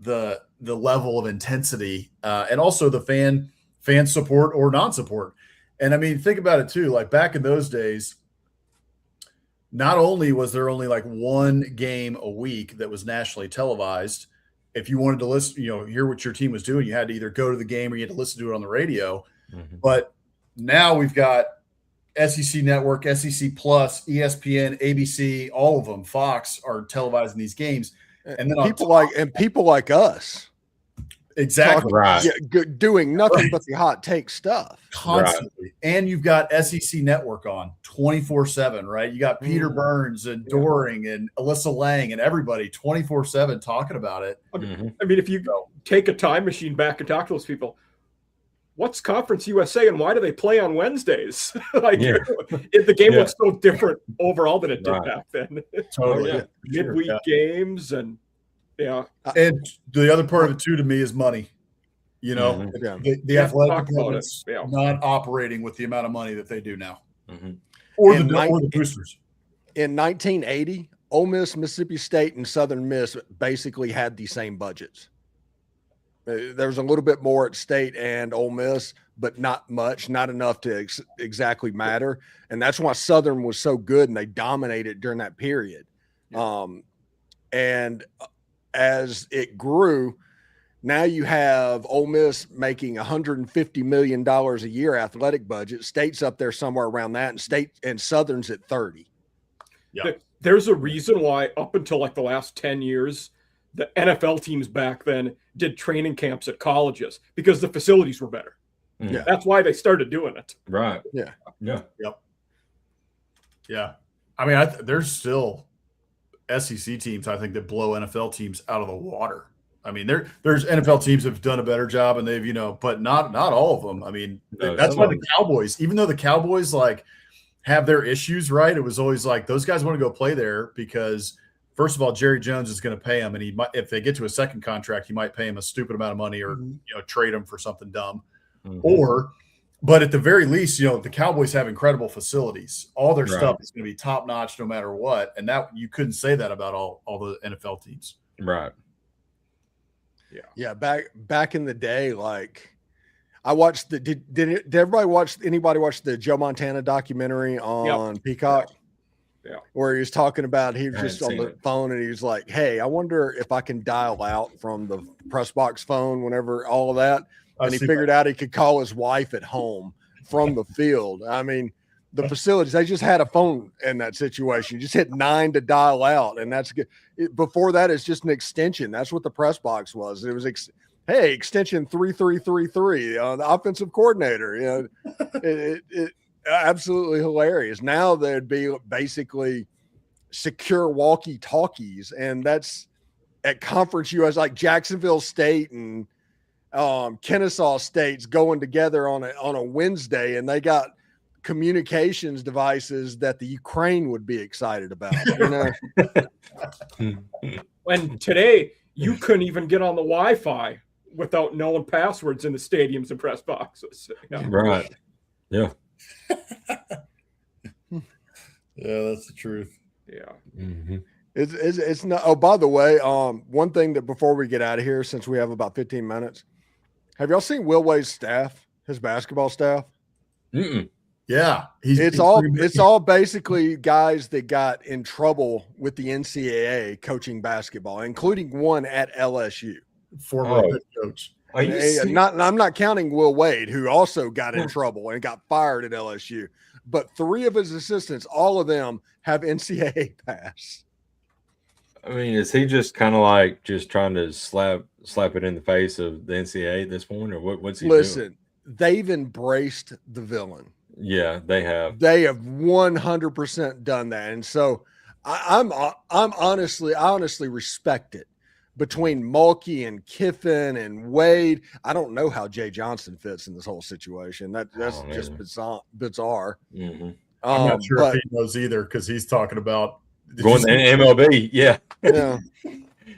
the level of intensity and also the fan support or non-support. And I mean, think about it too. Like, back in those days, not only was there only like one game a week that was nationally televised, if you wanted to listen, hear what your team was doing, you had to either go to the game or you had to listen to it on the radio. Mm-hmm. But now we've got SEC Network, SEC Plus, ESPN, ABC, all of them, Fox, are televising these games. And then people like us. Exactly. Right. Doing nothing but the hot take stuff constantly. Right. And you've got SEC Network on 24/7, right? You got Peter Burns and Doring and Alyssa Lang and everybody 24/7 talking about it. I mean, if you take a time machine back and talk to those people, what's Conference USA and why do they play on Wednesdays? The game looks so different overall than it did back then. Totally. Midweek games and and the other part of it too to me is money. You know, the athletic department's not operating with the amount of money that they do now, or the boosters. In 1980, Ole Miss, Mississippi State, and Southern Miss basically had the same budgets. There's a little bit more at State and Ole Miss, but not much, not enough to exactly matter. And that's why Southern was so good and they dominated during that period. And as it grew, now you have Ole Miss making $150 million a year athletic budget. State's up there somewhere around that, and State and Southern's at 30. Yeah. There's a reason why up until like the last 10 years, the NFL teams back then did training camps at colleges because the facilities were better. Yeah. That's why they started doing it. Right. Yeah. Yeah. Yep. Yeah. I mean, there's still SEC teams, I think, that blow NFL teams out of the water. I mean, there's NFL teams that have done a better job, and they've, but not all of them. I mean, that's why the Cowboys, even though the Cowboys like have their issues, right? It was always like those guys want to go play there because, first of all, Jerry Jones is going to pay them, and he might, if they get to a second contract, he might pay him a stupid amount of money or trade him for something dumb, But at the very least, the Cowboys have incredible facilities. All their stuff is going to be top notch no matter what. And that you couldn't say that about all the NFL teams. Right. Yeah. Back in the day, like I watched did anybody watch the Joe Montana documentary on Peacock? Yeah. Where he was talking about, he was just on the phone and he was like, hey, I wonder if I can dial out from the press box phone whenever all of that. And he figured out he could call his wife at home from the field. I mean, the facilities, they just had a phone in that situation. You just hit 9 to dial out, and that's good. Before that, it's just an extension. That's what the press box was. It was, extension 3333, the offensive coordinator. It absolutely hilarious. Now there'd be basically secure walkie-talkies, and that's at Conference US, like Jacksonville State and Kennesaw State's going together on a Wednesday, and they got communications devices that the Ukraine would be excited about. And today you couldn't even get on the Wi-Fi without knowing passwords in the stadiums and press boxes. Right. Yeah. Yeah, that's the truth. Yeah. It's not. Oh, by the way, one thing that before we get out of here, since we have about 15 minutes. Have y'all seen Will Wade's staff, his basketball staff? Yeah. It's all basically guys that got in trouble with the NCAA coaching basketball, including one at LSU. Former head coach. I'm not counting Will Wade, who also got in trouble and got fired at LSU. But 3 of his assistants, all of them have NCAA pass. I mean, is he just kind of like just trying to slap it in the face of the NCAA at this point, or what's he doing? Listen, they've embraced the villain. Yeah, they have. They have 100% done that, and so I honestly respect it. Between Mulkey and Kiffin and Wade, I don't know how Jay Johnson fits in this whole situation. That's just bizarre. I'm not sure if he knows either because he's talking about going to MLB. Yeah. Yeah.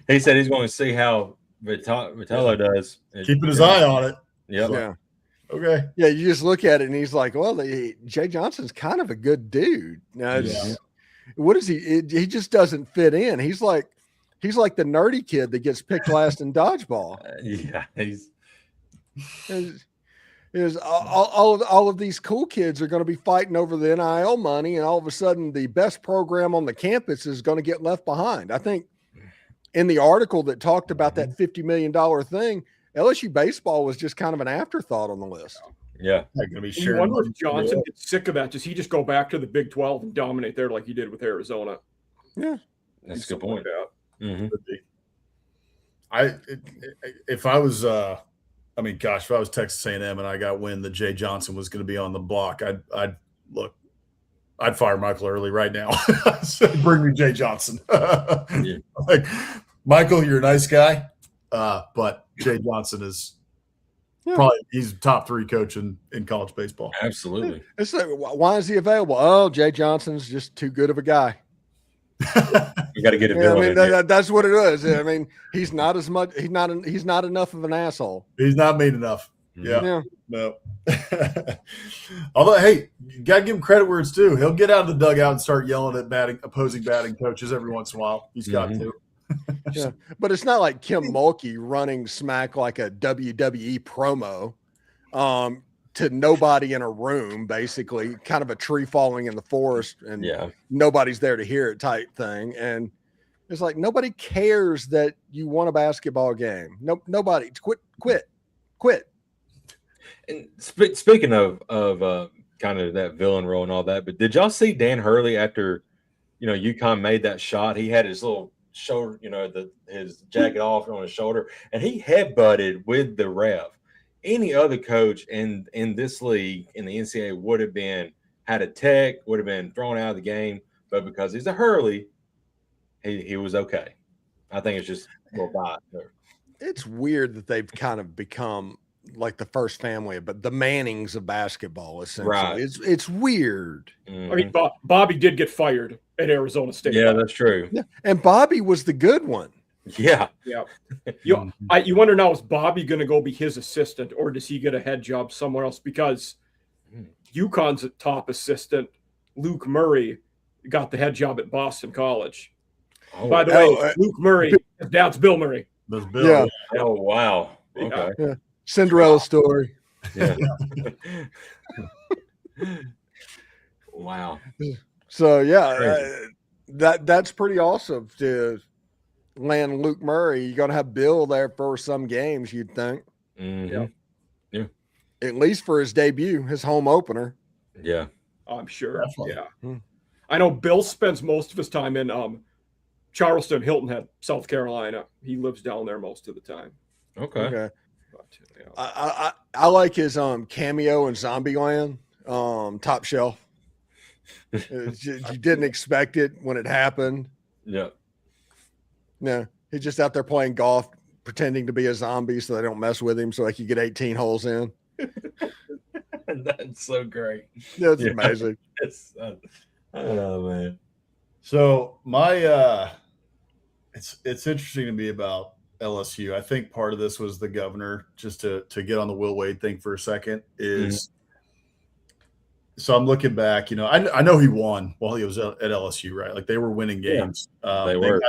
He said he's going to see how Vitello does. Keeping his eye on it. Yep. Yeah. Okay. Yeah, you just look at it and he's like, well, Jay Johnson's kind of a good dude. Now, what is he? He just doesn't fit in. He's like the nerdy kid that gets picked last in dodgeball. Yeah, all of these cool kids are going to be fighting over the NIL money, and all of a sudden the best program on the campus is going to get left behind. I think in the article that talked about that $50 million thing, LSU baseball was just kind of an afterthought on the list. Yeah. You wonder if Johnson gets sick of that. Does he just go back to the Big 12 and dominate there like he did with Arizona? Yeah. That's a good point. Like if I was if I was Texas A&M and I got wind that Jay Johnson was going to be on the block, I'd fire Michael Early right now. Bring me Jay Johnson. Yeah. Like, Michael, you're a nice guy, but Jay Johnson is probably he's top 3 coach in college baseball. Absolutely. It's like, why is he available? Oh, Jay Johnson's just too good of a guy. You got to get it. Yeah, I mean, that's what it is. I mean, he's not as much. He's not enough of an asshole. He's not mean enough. Yeah. No. Although, hey, you got to give him credit where it's due. He'll get out of the dugout and start yelling at opposing batting coaches every once in a while. He's got to. Yeah, but it's not like Kim Mulkey running smack like a WWE promo to nobody in a room, basically, kind of a tree falling in the forest and nobody's there to hear it type thing. And it's like nobody cares that you won a basketball game. Nobody. Quit. And speaking of kind of that villain role and all that, but did y'all see Dan Hurley after UConn made that shot? He had his little shoulder, his jacket off on his shoulder, and he headbutted with the ref. Any other coach in this league in the NCAA would have had a tech, would have been thrown out of the game, but because he's a Hurley, he was okay. I think it's just by. It's weird that they've kind of become like the first family, but the Mannings of basketball, essentially. Right. It's weird. Mm-hmm. I mean, Bobby did get fired at Arizona State. Yeah, that's true. Yeah, and Bobby was the good one. Yeah. You wonder now, is Bobby going to go be his assistant, or does he get a head job somewhere else? Because UConn's top assistant, Luke Murray, got the head job at Boston College. Oh, by the way, Luke Murray, his dad's Bill Murray. There's Bill. Yeah. Oh, wow. Okay. Yeah. Cinderella story. Yeah. Wow. So that's pretty awesome to land Luke Murray. You're gonna have Bill there for some games, you'd think. Mm-hmm. Yeah. At least for his debut, his home opener. Yeah. I'm sure. Definitely. Yeah. I know Bill spends most of his time in Charleston, Hilton Head, South Carolina. He lives down there most of the time. Okay. But, I like his cameo in Zombieland, Top Shelf. You didn't expect it when it happened. Yeah. No, he's just out there playing golf, pretending to be a zombie so they don't mess with him, so he can get 18 holes in. That's so great. That's amazing. I don't know, man. So my it's interesting to me about LSU. I think part of this was the governor, just to get on the Will Wade thing for a second, is so I'm looking back, I know he won while he was at LSU, right? Like they were winning games. They were.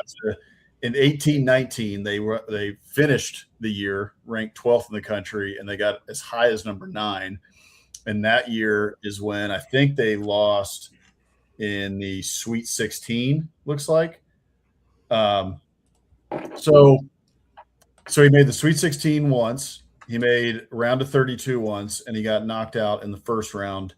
In 18-19, they finished the year ranked 12th in the country, and they got as high as number 9. And that year is when I think they lost in the Sweet 16, looks like. So he made the Sweet 16 once. He made round of 32 once, and he got knocked out in the first round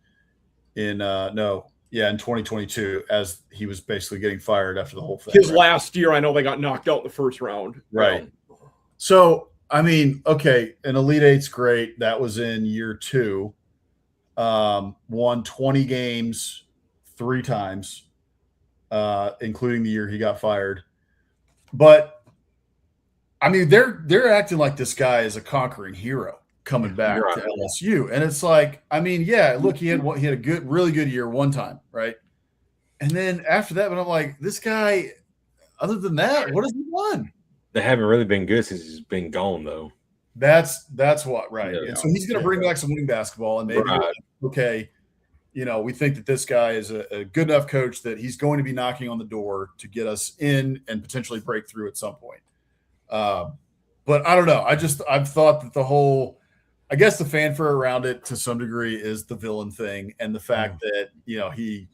in 2022, as he was basically getting fired after the whole thing. His last year, I know they got knocked out in the first round. Right. So, I mean, okay, an Elite Eight's great. That was in year 2. Won 20 games 3 times, including the year he got fired. But I mean, they're acting like this guy is a conquering hero coming back to LSU, and it's like, I mean, yeah, look, he had a really good year one time, right? And then after that, but I'm like, this guy, other than that, what has he won? They haven't really been good since he's been gone, though. That's what, right? Yeah. And so he's going to bring back some winning basketball, and maybe okay, we think that this guy is a good enough coach that he's going to be knocking on the door to get us in and potentially break through at some point. But I don't know. I've thought that the whole, I guess the fanfare around it to some degree is the villain thing, and the fact that he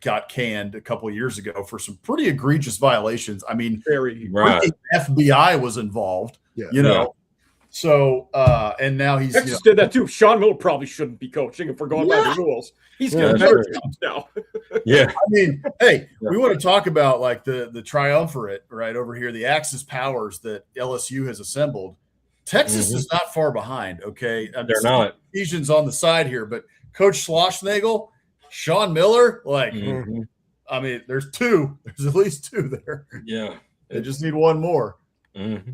got canned a couple of years ago for some pretty egregious violations. I mean, very FBI was involved. Yeah. So, and now he's Texas did that too. Sean Miller probably shouldn't be coaching if we're going by the rules. He's getting better jobs now. Yeah. I mean, hey, we want to talk about like the triumvirate right over here, the Axis powers that LSU has assembled. Texas is not far behind. Okay, They're not. Ephesians on the side here, but Coach Schlossnagle, Sean Miller, like, I mean, there's two. There's at least two there. Yeah, they just need one more. Mm-hmm.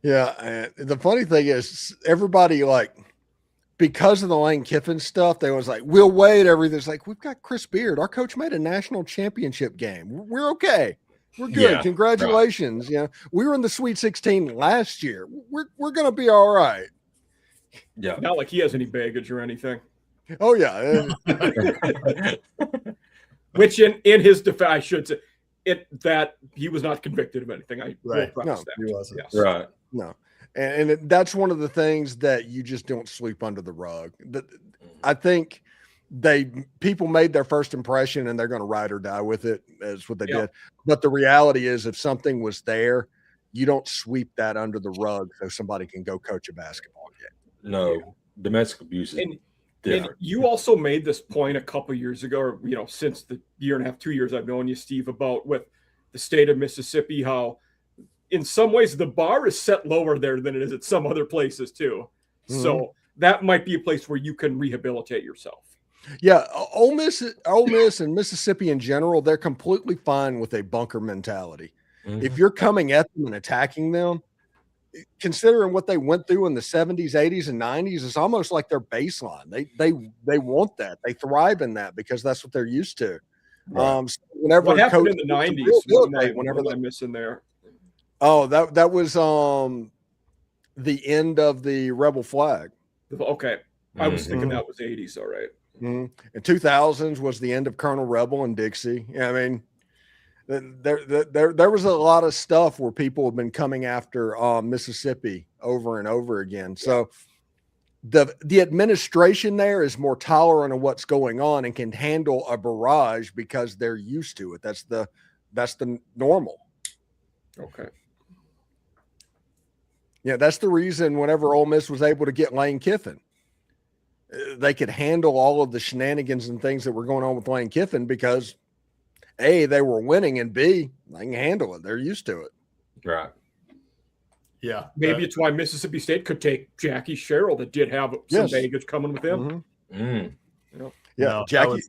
Yeah, and the funny thing is, everybody like, because of the Lane Kiffin stuff, they was like, we'll wait. Everything's like, we've got Chris Beard. Our coach made a national championship game. We're okay. We're good. Yeah, congratulations. Right. Yeah, we were in the Sweet 16 last year. We're gonna be all right. Yeah, not like he has any baggage or anything. Oh yeah. Which in his defense, I should say that he was not convicted of anything. Right. No, he wasn't. Yes. Right. No. And that's one of the things that you just don't sweep under the rug. I think people made their first impression and they're going to ride or die with it. Is what they did. But the reality is, if something was there, you don't sweep that under the rug so somebody can go coach a basketball game. No, domestic abuse is different. And you also made this point a couple years ago, or since the year and a half, 2 years I've known you, Steve, about with the state of Mississippi, how in some ways the bar is set lower there than it is at some other places too. Mm-hmm. So that might be a place where you can rehabilitate yourself. Yeah, Ole Miss and Mississippi in general, they're completely fine with a bunker mentality. Mm-hmm. If you're coming at them and attacking them, considering what they went through in the 70s, 80s, and 90s, it's almost like their baseline. They want that. They thrive in that because that's what they're used to. Right. So whenever what happened in the 90s? Whenever they're missing there. Oh, that was the end of the rebel flag. Okay. I was thinking that was 80s, all right. Mm-hmm. And 2000s was the end of Colonel Rebel and Dixie. I mean, there was a lot of stuff where people have been coming after Mississippi over and over again. So the administration there is more tolerant of what's going on and can handle a barrage because they're used to it. That's the normal. Okay. Yeah, that's the reason whenever Ole Miss was able to get Lane Kiffin, they could handle all of the shenanigans and things that were going on with Lane Kiffin because A, they were winning, and B, they can handle it. They're used to it. Right. Yeah. Maybe it's why Mississippi State could take Jackie Sherrill that did have some baggage coming with him. Mm-hmm. Yeah, Jackie.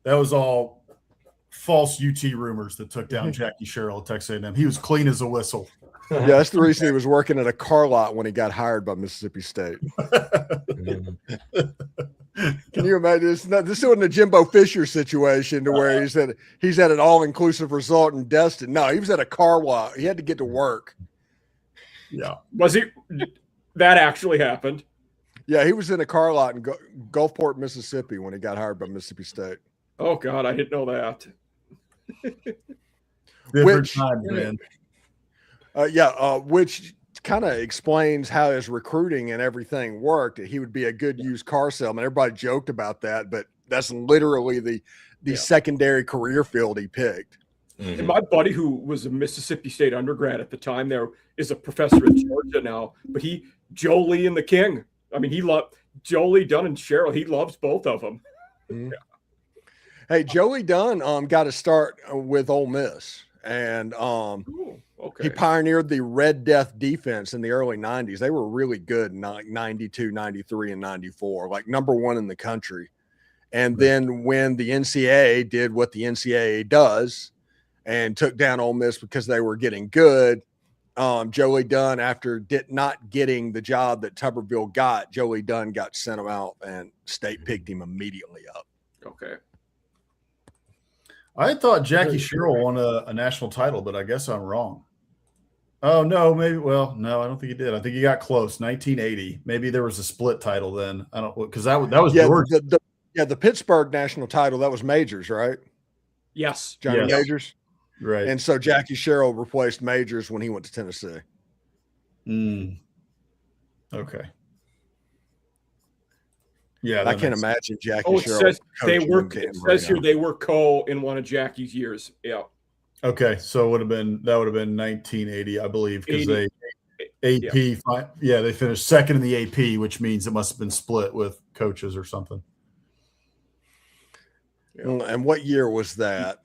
That was all false UT rumors that took down Jackie Sherrill at Texas A&M. He was clean as a whistle. Yeah, that's the reason he was working at a car lot when he got hired by Mississippi State. Can you imagine? This isn't a Jimbo Fisher situation to where he's at an all-inclusive resort in Destin. No, he was at a car lot. He had to get to work. Yeah. Was he? That actually happened. Yeah, he was in a car lot in Gulfport, Mississippi when he got hired by Mississippi State. Oh, God, I didn't know that. Different time, man. Which kind of explains how his recruiting and everything worked. He would be a good used car salesman. Everybody joked about that, but that's literally the secondary career field he picked. Mm-hmm. And my buddy, who was a Mississippi State undergrad at the time, there is a professor at Georgia now. But Joe Lee and the King. I mean, he loved Joe Lee Dunn and Sherrill. He loves both of them. Mm-hmm. Yeah. Hey, Joey Dunn got to start with Ole Miss, and he pioneered the Red Death defense in the early 90s. They were really good in 92, 93, and 94, like number one in the country. And then when the NCAA did what the NCAA does and took down Ole Miss because they were getting good, Joey Dunn, after not getting the job that Tuberville got, Joey Dunn got sent him out, and State picked him immediately up. Okay. I thought Jackie Sherrill won a national title, but I guess I'm wrong. Oh, no, maybe. Well, no, I don't think he did. I think he got close. 1980. Maybe there was a split title then. I don't, because that was George. The Pittsburgh national title, that was Majors, right? Yes. Johnny Majors. Right. And so Jackie Sherrill replaced Majors when he went to Tennessee. Okay. Yeah, I can't imagine Jackie Sherrill. It says here they were co in one of Jackie's years. Yeah. Okay, so that would have been 1980, I believe, because AP. Yeah, they finished second in the AP, which means it must have been split with coaches or something. Yeah. And what year was that?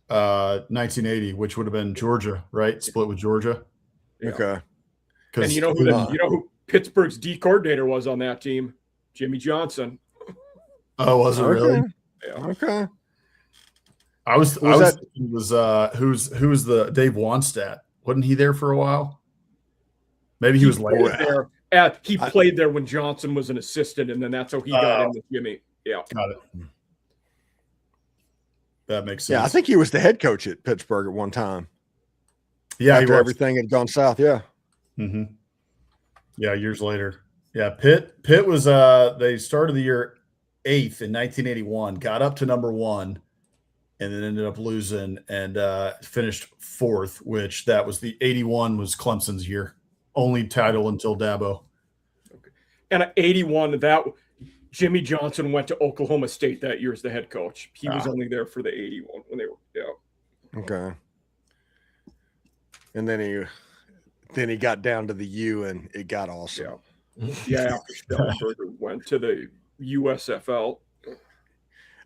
1980, which would have been Georgia, right? Split with Georgia. Yeah. Okay. And you know who Pittsburgh's D coordinator was on that team? Jimmy Johnson. Oh, was it really? Yeah. Okay. Who's the Dave Wanstatt? Wasn't he there for a while? Maybe he was later. He played there when Johnson was an assistant, and then that's how he got in with Jimmy. Yeah. Got it. That makes sense. Yeah, I think he was the head coach at Pittsburgh at one time. Yeah, after everything had gone south. Yeah. Mm-hmm. Yeah, years later. Yeah, Pitt was they started the year 8th in 1981, got up to number 1, and then ended up losing and finished 4th, which that was the 81 was Clemson's year. Only title until Dabo. Okay. And at 81, that Jimmy Johnson went to Oklahoma State that year as the head coach. He was only there for the 81 when they were Okay. And then he got down to the U and it got awesome. Yeah, after Stellenberger went to the USFL.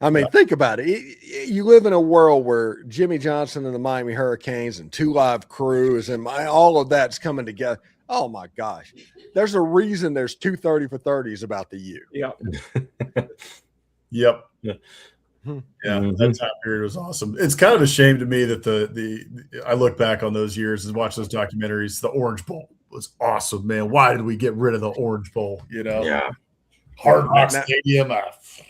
I mean, think about it. You live in a world where Jimmy Johnson and the Miami Hurricanes and 2 Live Crews and all of that's coming together. Oh my gosh. There's a reason there's 2 30 for 30s about the U. Yeah. Yep. Yeah. That time period was awesome. It's kind of a shame to me that the I look back on those years and watch those documentaries. The Orange Bowl was awesome, man. Why did we get rid of the Orange Bowl? Yeah. Hard Rock Stadium.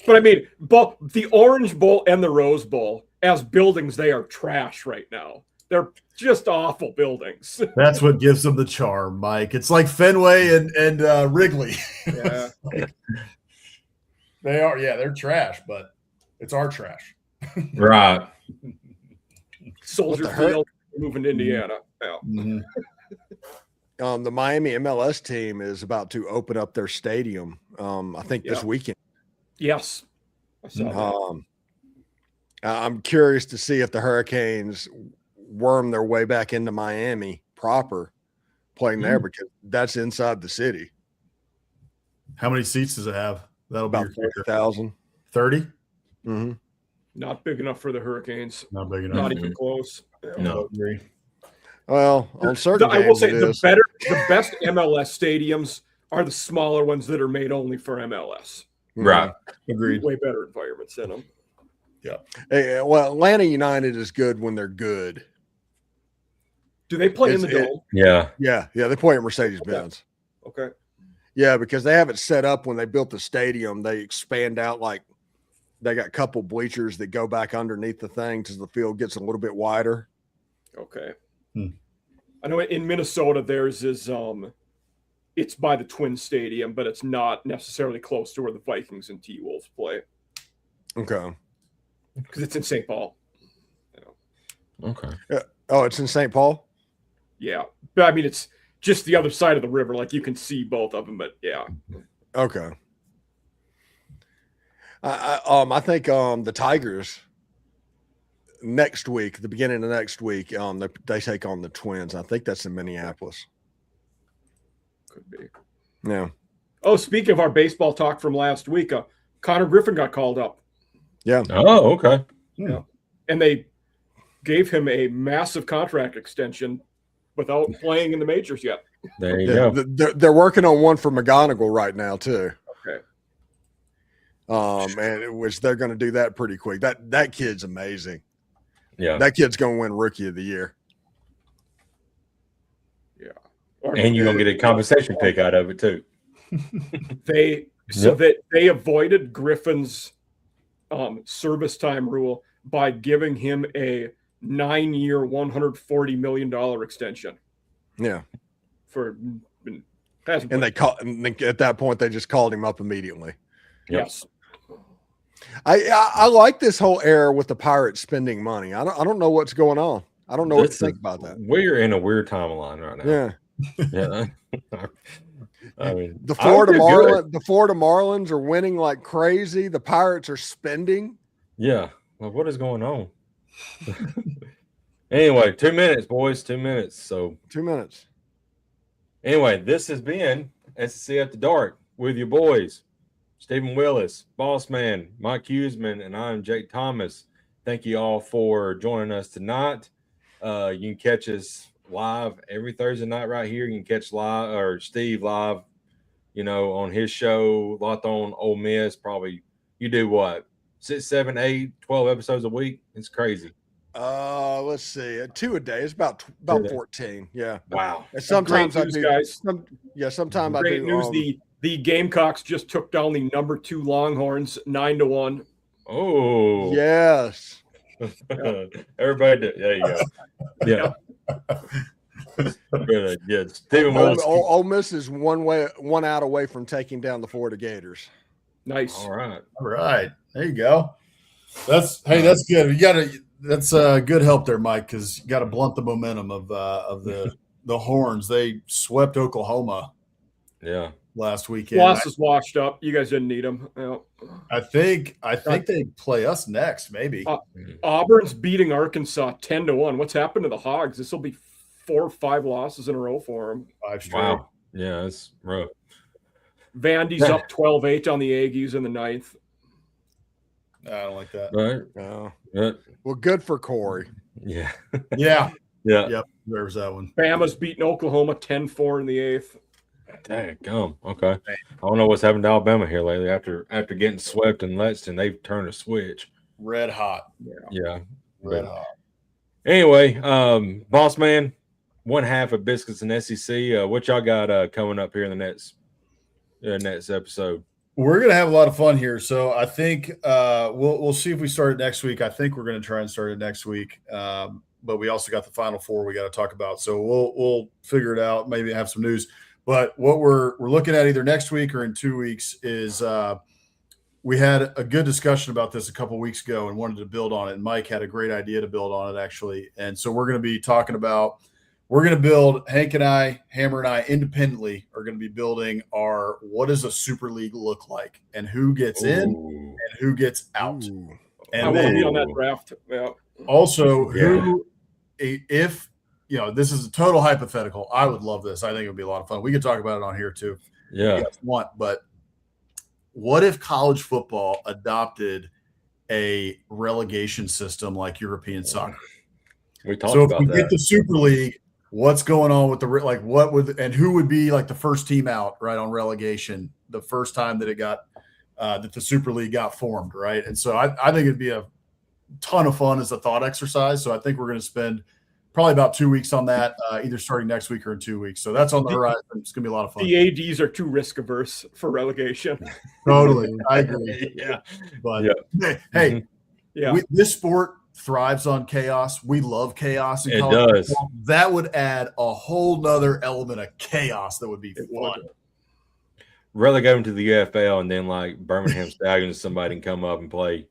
But I mean, both the Orange Bowl and the Rose Bowl, as buildings, they are trash right now. They're just awful buildings. That's what gives them the charm, Mike. It's like Fenway and Wrigley. Yeah. They are. Yeah, they're trash, but it's our trash. Right. Soldier Field moving to Indiana. Yeah. Mm-hmm. The Miami MLS team is about to open up their stadium. I think this weekend. Yes. I saw that. I'm curious to see if the Hurricanes worm their way back into Miami proper, playing there because that's inside the city. How many seats does it have? That'll About be 30,000. 30? Mm-hmm. Not big enough for the Hurricanes. Not big enough. Not even close. No. Well, on certain I will say the best MLS stadiums are the smaller ones that are made only for MLS. Right. Agreed. Way better environments in them. Yeah. Hey, well, Atlanta United is good when they're good. Do they play in the Dome? Yeah. Yeah. They play at Mercedes-Benz. Okay. Yeah, because they have it set up when they built the stadium. They expand out like they got a couple bleachers that go back underneath the thing because the field gets a little bit wider. Okay. I know in Minnesota theirs is it's by the Twin Stadium, but it's not necessarily close to where the Vikings and T-Wolves play. Okay. Because it's in St. Paul. Okay. Oh, it's in St. Paul? Yeah. But I mean, it's just the other side of the river. Like you can see both of them, but yeah. Okay. I think the Tigers next week, the beginning of next week, they take on the Twins. I think that's in Minneapolis. Could be. Yeah. Oh, speaking of our baseball talk from last week, Connor Griffin got called up. Yeah. Oh, okay. Yeah. And they gave him a massive contract extension without playing in the majors yet. There you go. They're working on one for McGonigal right now too. Okay. And which they're going to do that pretty quick. That kid's amazing. Yeah. That kid's going to win Rookie of the Year. Yeah. And you're going to get a compensation pick out of it too. That they avoided Griffin's service time rule by giving him a 9-year, $140 million extension. Yeah. And at that point they just called him up immediately. Yes. I like this whole era with the Pirates spending money. I don't know what's going on. I don't know what to think about that. We're in a weird timeline right now. Yeah. Yeah. I mean, the Florida Marlins are winning like crazy. The Pirates are spending. Yeah. Well, what is going on? Anyway, 2 minutes, boys. 2 minutes. So 2 minutes. Anyway, this has been SEC After Dark with your boys, Stephen Willis, Boss Man, Mike Huseman, and I'm Jake Thomas. Thank you all for joining us tonight. You can catch us live every Thursday night right here. You can catch Steve live, on his show, Locked On Ole Miss. Probably you do what? 6, 7, 8, 12 episodes a week. It's crazy. Let's see, 2 a day. It's about 14. Yeah. Wow. And sometimes great news, I do, guys. Sometimes I do. Great news. The Gamecocks just took down the number 2 Longhorns 9-1. Oh yes. Everybody did. There you go. Yeah. Good. Yeah. Stephen Willis. Ole Miss is one out away from taking down the Florida Gators. Nice. All right. There you go. That's good. That's good help there, Mike, because you got to blunt the momentum of the Horns. They swept Oklahoma. Yeah. Last weekend. Loss is washed up. You guys didn't need them. Yeah. I think they play us next, maybe. Auburn's beating Arkansas 10-1. What's happened to the Hogs? This will be 4 or 5 losses in a row for them. 5 straight. Wow. Yeah, that's rough. Vandy's up 12-8 on the Aggies in the 9th. I don't like that. Right. No. Yeah. Well, good for Corey. Yeah. Yeah. Yeah. Yep. There's that one. Bama's beating Oklahoma 10-4 in the 8th. Dang, come. Okay. I don't know what's happened to Alabama here lately. After getting swept in Lexington, they've turned a switch. Red hot. Yeah. Red hot. Anyway, Boss Man, one half of Biscuits and SEC. What y'all got coming up here in the next episode? We're gonna have a lot of fun here. So I think we'll see if we start it next week. I think we're gonna try and start it next week. But we also got the Final Four we got to talk about. So we'll figure it out. Maybe have some news. But what we're looking at either next week or in 2 weeks is we had a good discussion about this a couple of weeks ago and wanted to build on it. And Mike had a great idea to build on it, actually. And so we're going to be talking about Hank and I, Hammer and I, independently are going to be building what does a Super League look like and who gets in and who gets out. Ooh. And I want to then be on that draft. Yeah. also if this is a total hypothetical. I would love this. I think it would be a lot of fun. We could talk about it on here too. Yeah. If you guys want, but what if college football adopted a relegation system like European soccer? We talked about that. So if we get the Super League, what's going on with who would be like the first team out, right, on relegation the first time that it got that the Super League got formed, right? And so I think it'd be a ton of fun as a thought exercise. So I think we're going to spend probably about 2 weeks on that, either starting next week or in 2 weeks. So that's on the horizon. It's going to be a lot of fun. The ADs are too risk averse for relegation. Totally. I agree. Yeah. But Mm-hmm. this sport thrives on chaos. We love chaos. It does. Football. That would add a whole nother element of chaos that would be fun. Relegate them to the UFL and then like Birmingham Stallions, somebody can come up and play.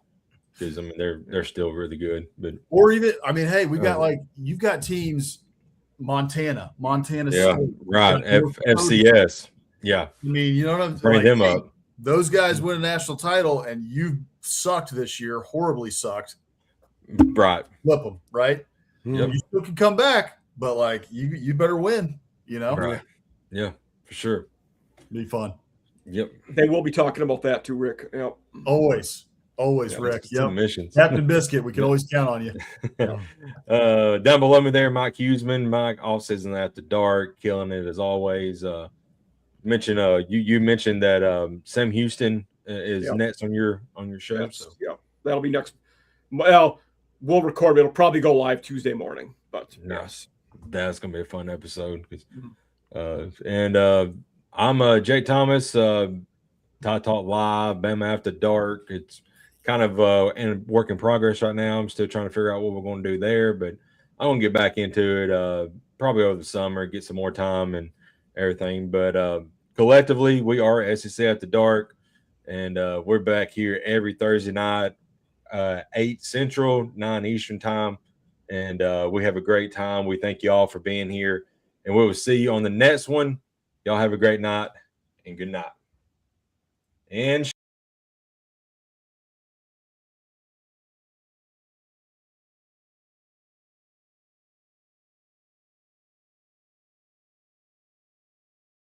Because they're still really good, but or even hey, we've got you've got teams, Montana yeah, State, right, FCS, yeah. I mean, you know what I'm saying? Bring them up. Those guys win a national title, and you sucked this year, horribly sucked. Right, flip them, right? Yep. You still can come back, but you better win. Right? Yeah, for sure. Be fun. Yep. They will be talking about that too, Rick. Yep. Always, yeah, Rick. Yep. Missions. Captain Biscuit, we can always count on you. Down below me there, Mike Huseman. Mike, all season after dark, killing it as always. You mentioned that Sam Houston is next on your show. Yes. So. Yeah, that'll be next. Well, we'll record. It'll probably go live Tuesday morning. But yes, that's gonna be a fun episode. I'm Jake Thomas. Talk Live, Bama After Dark. It's kind of in work in progress right now. I'm still trying to figure out what we're going to do there, but I'm going to get back into it probably over the summer, get some more time and everything. But collectively, we are SEC After Dark, and we're back here every Thursday night, 8 Central, 9 Eastern time, and we have a great time. We thank you all for being here, and we will see you on the next one. Y'all have a great night, and good night. And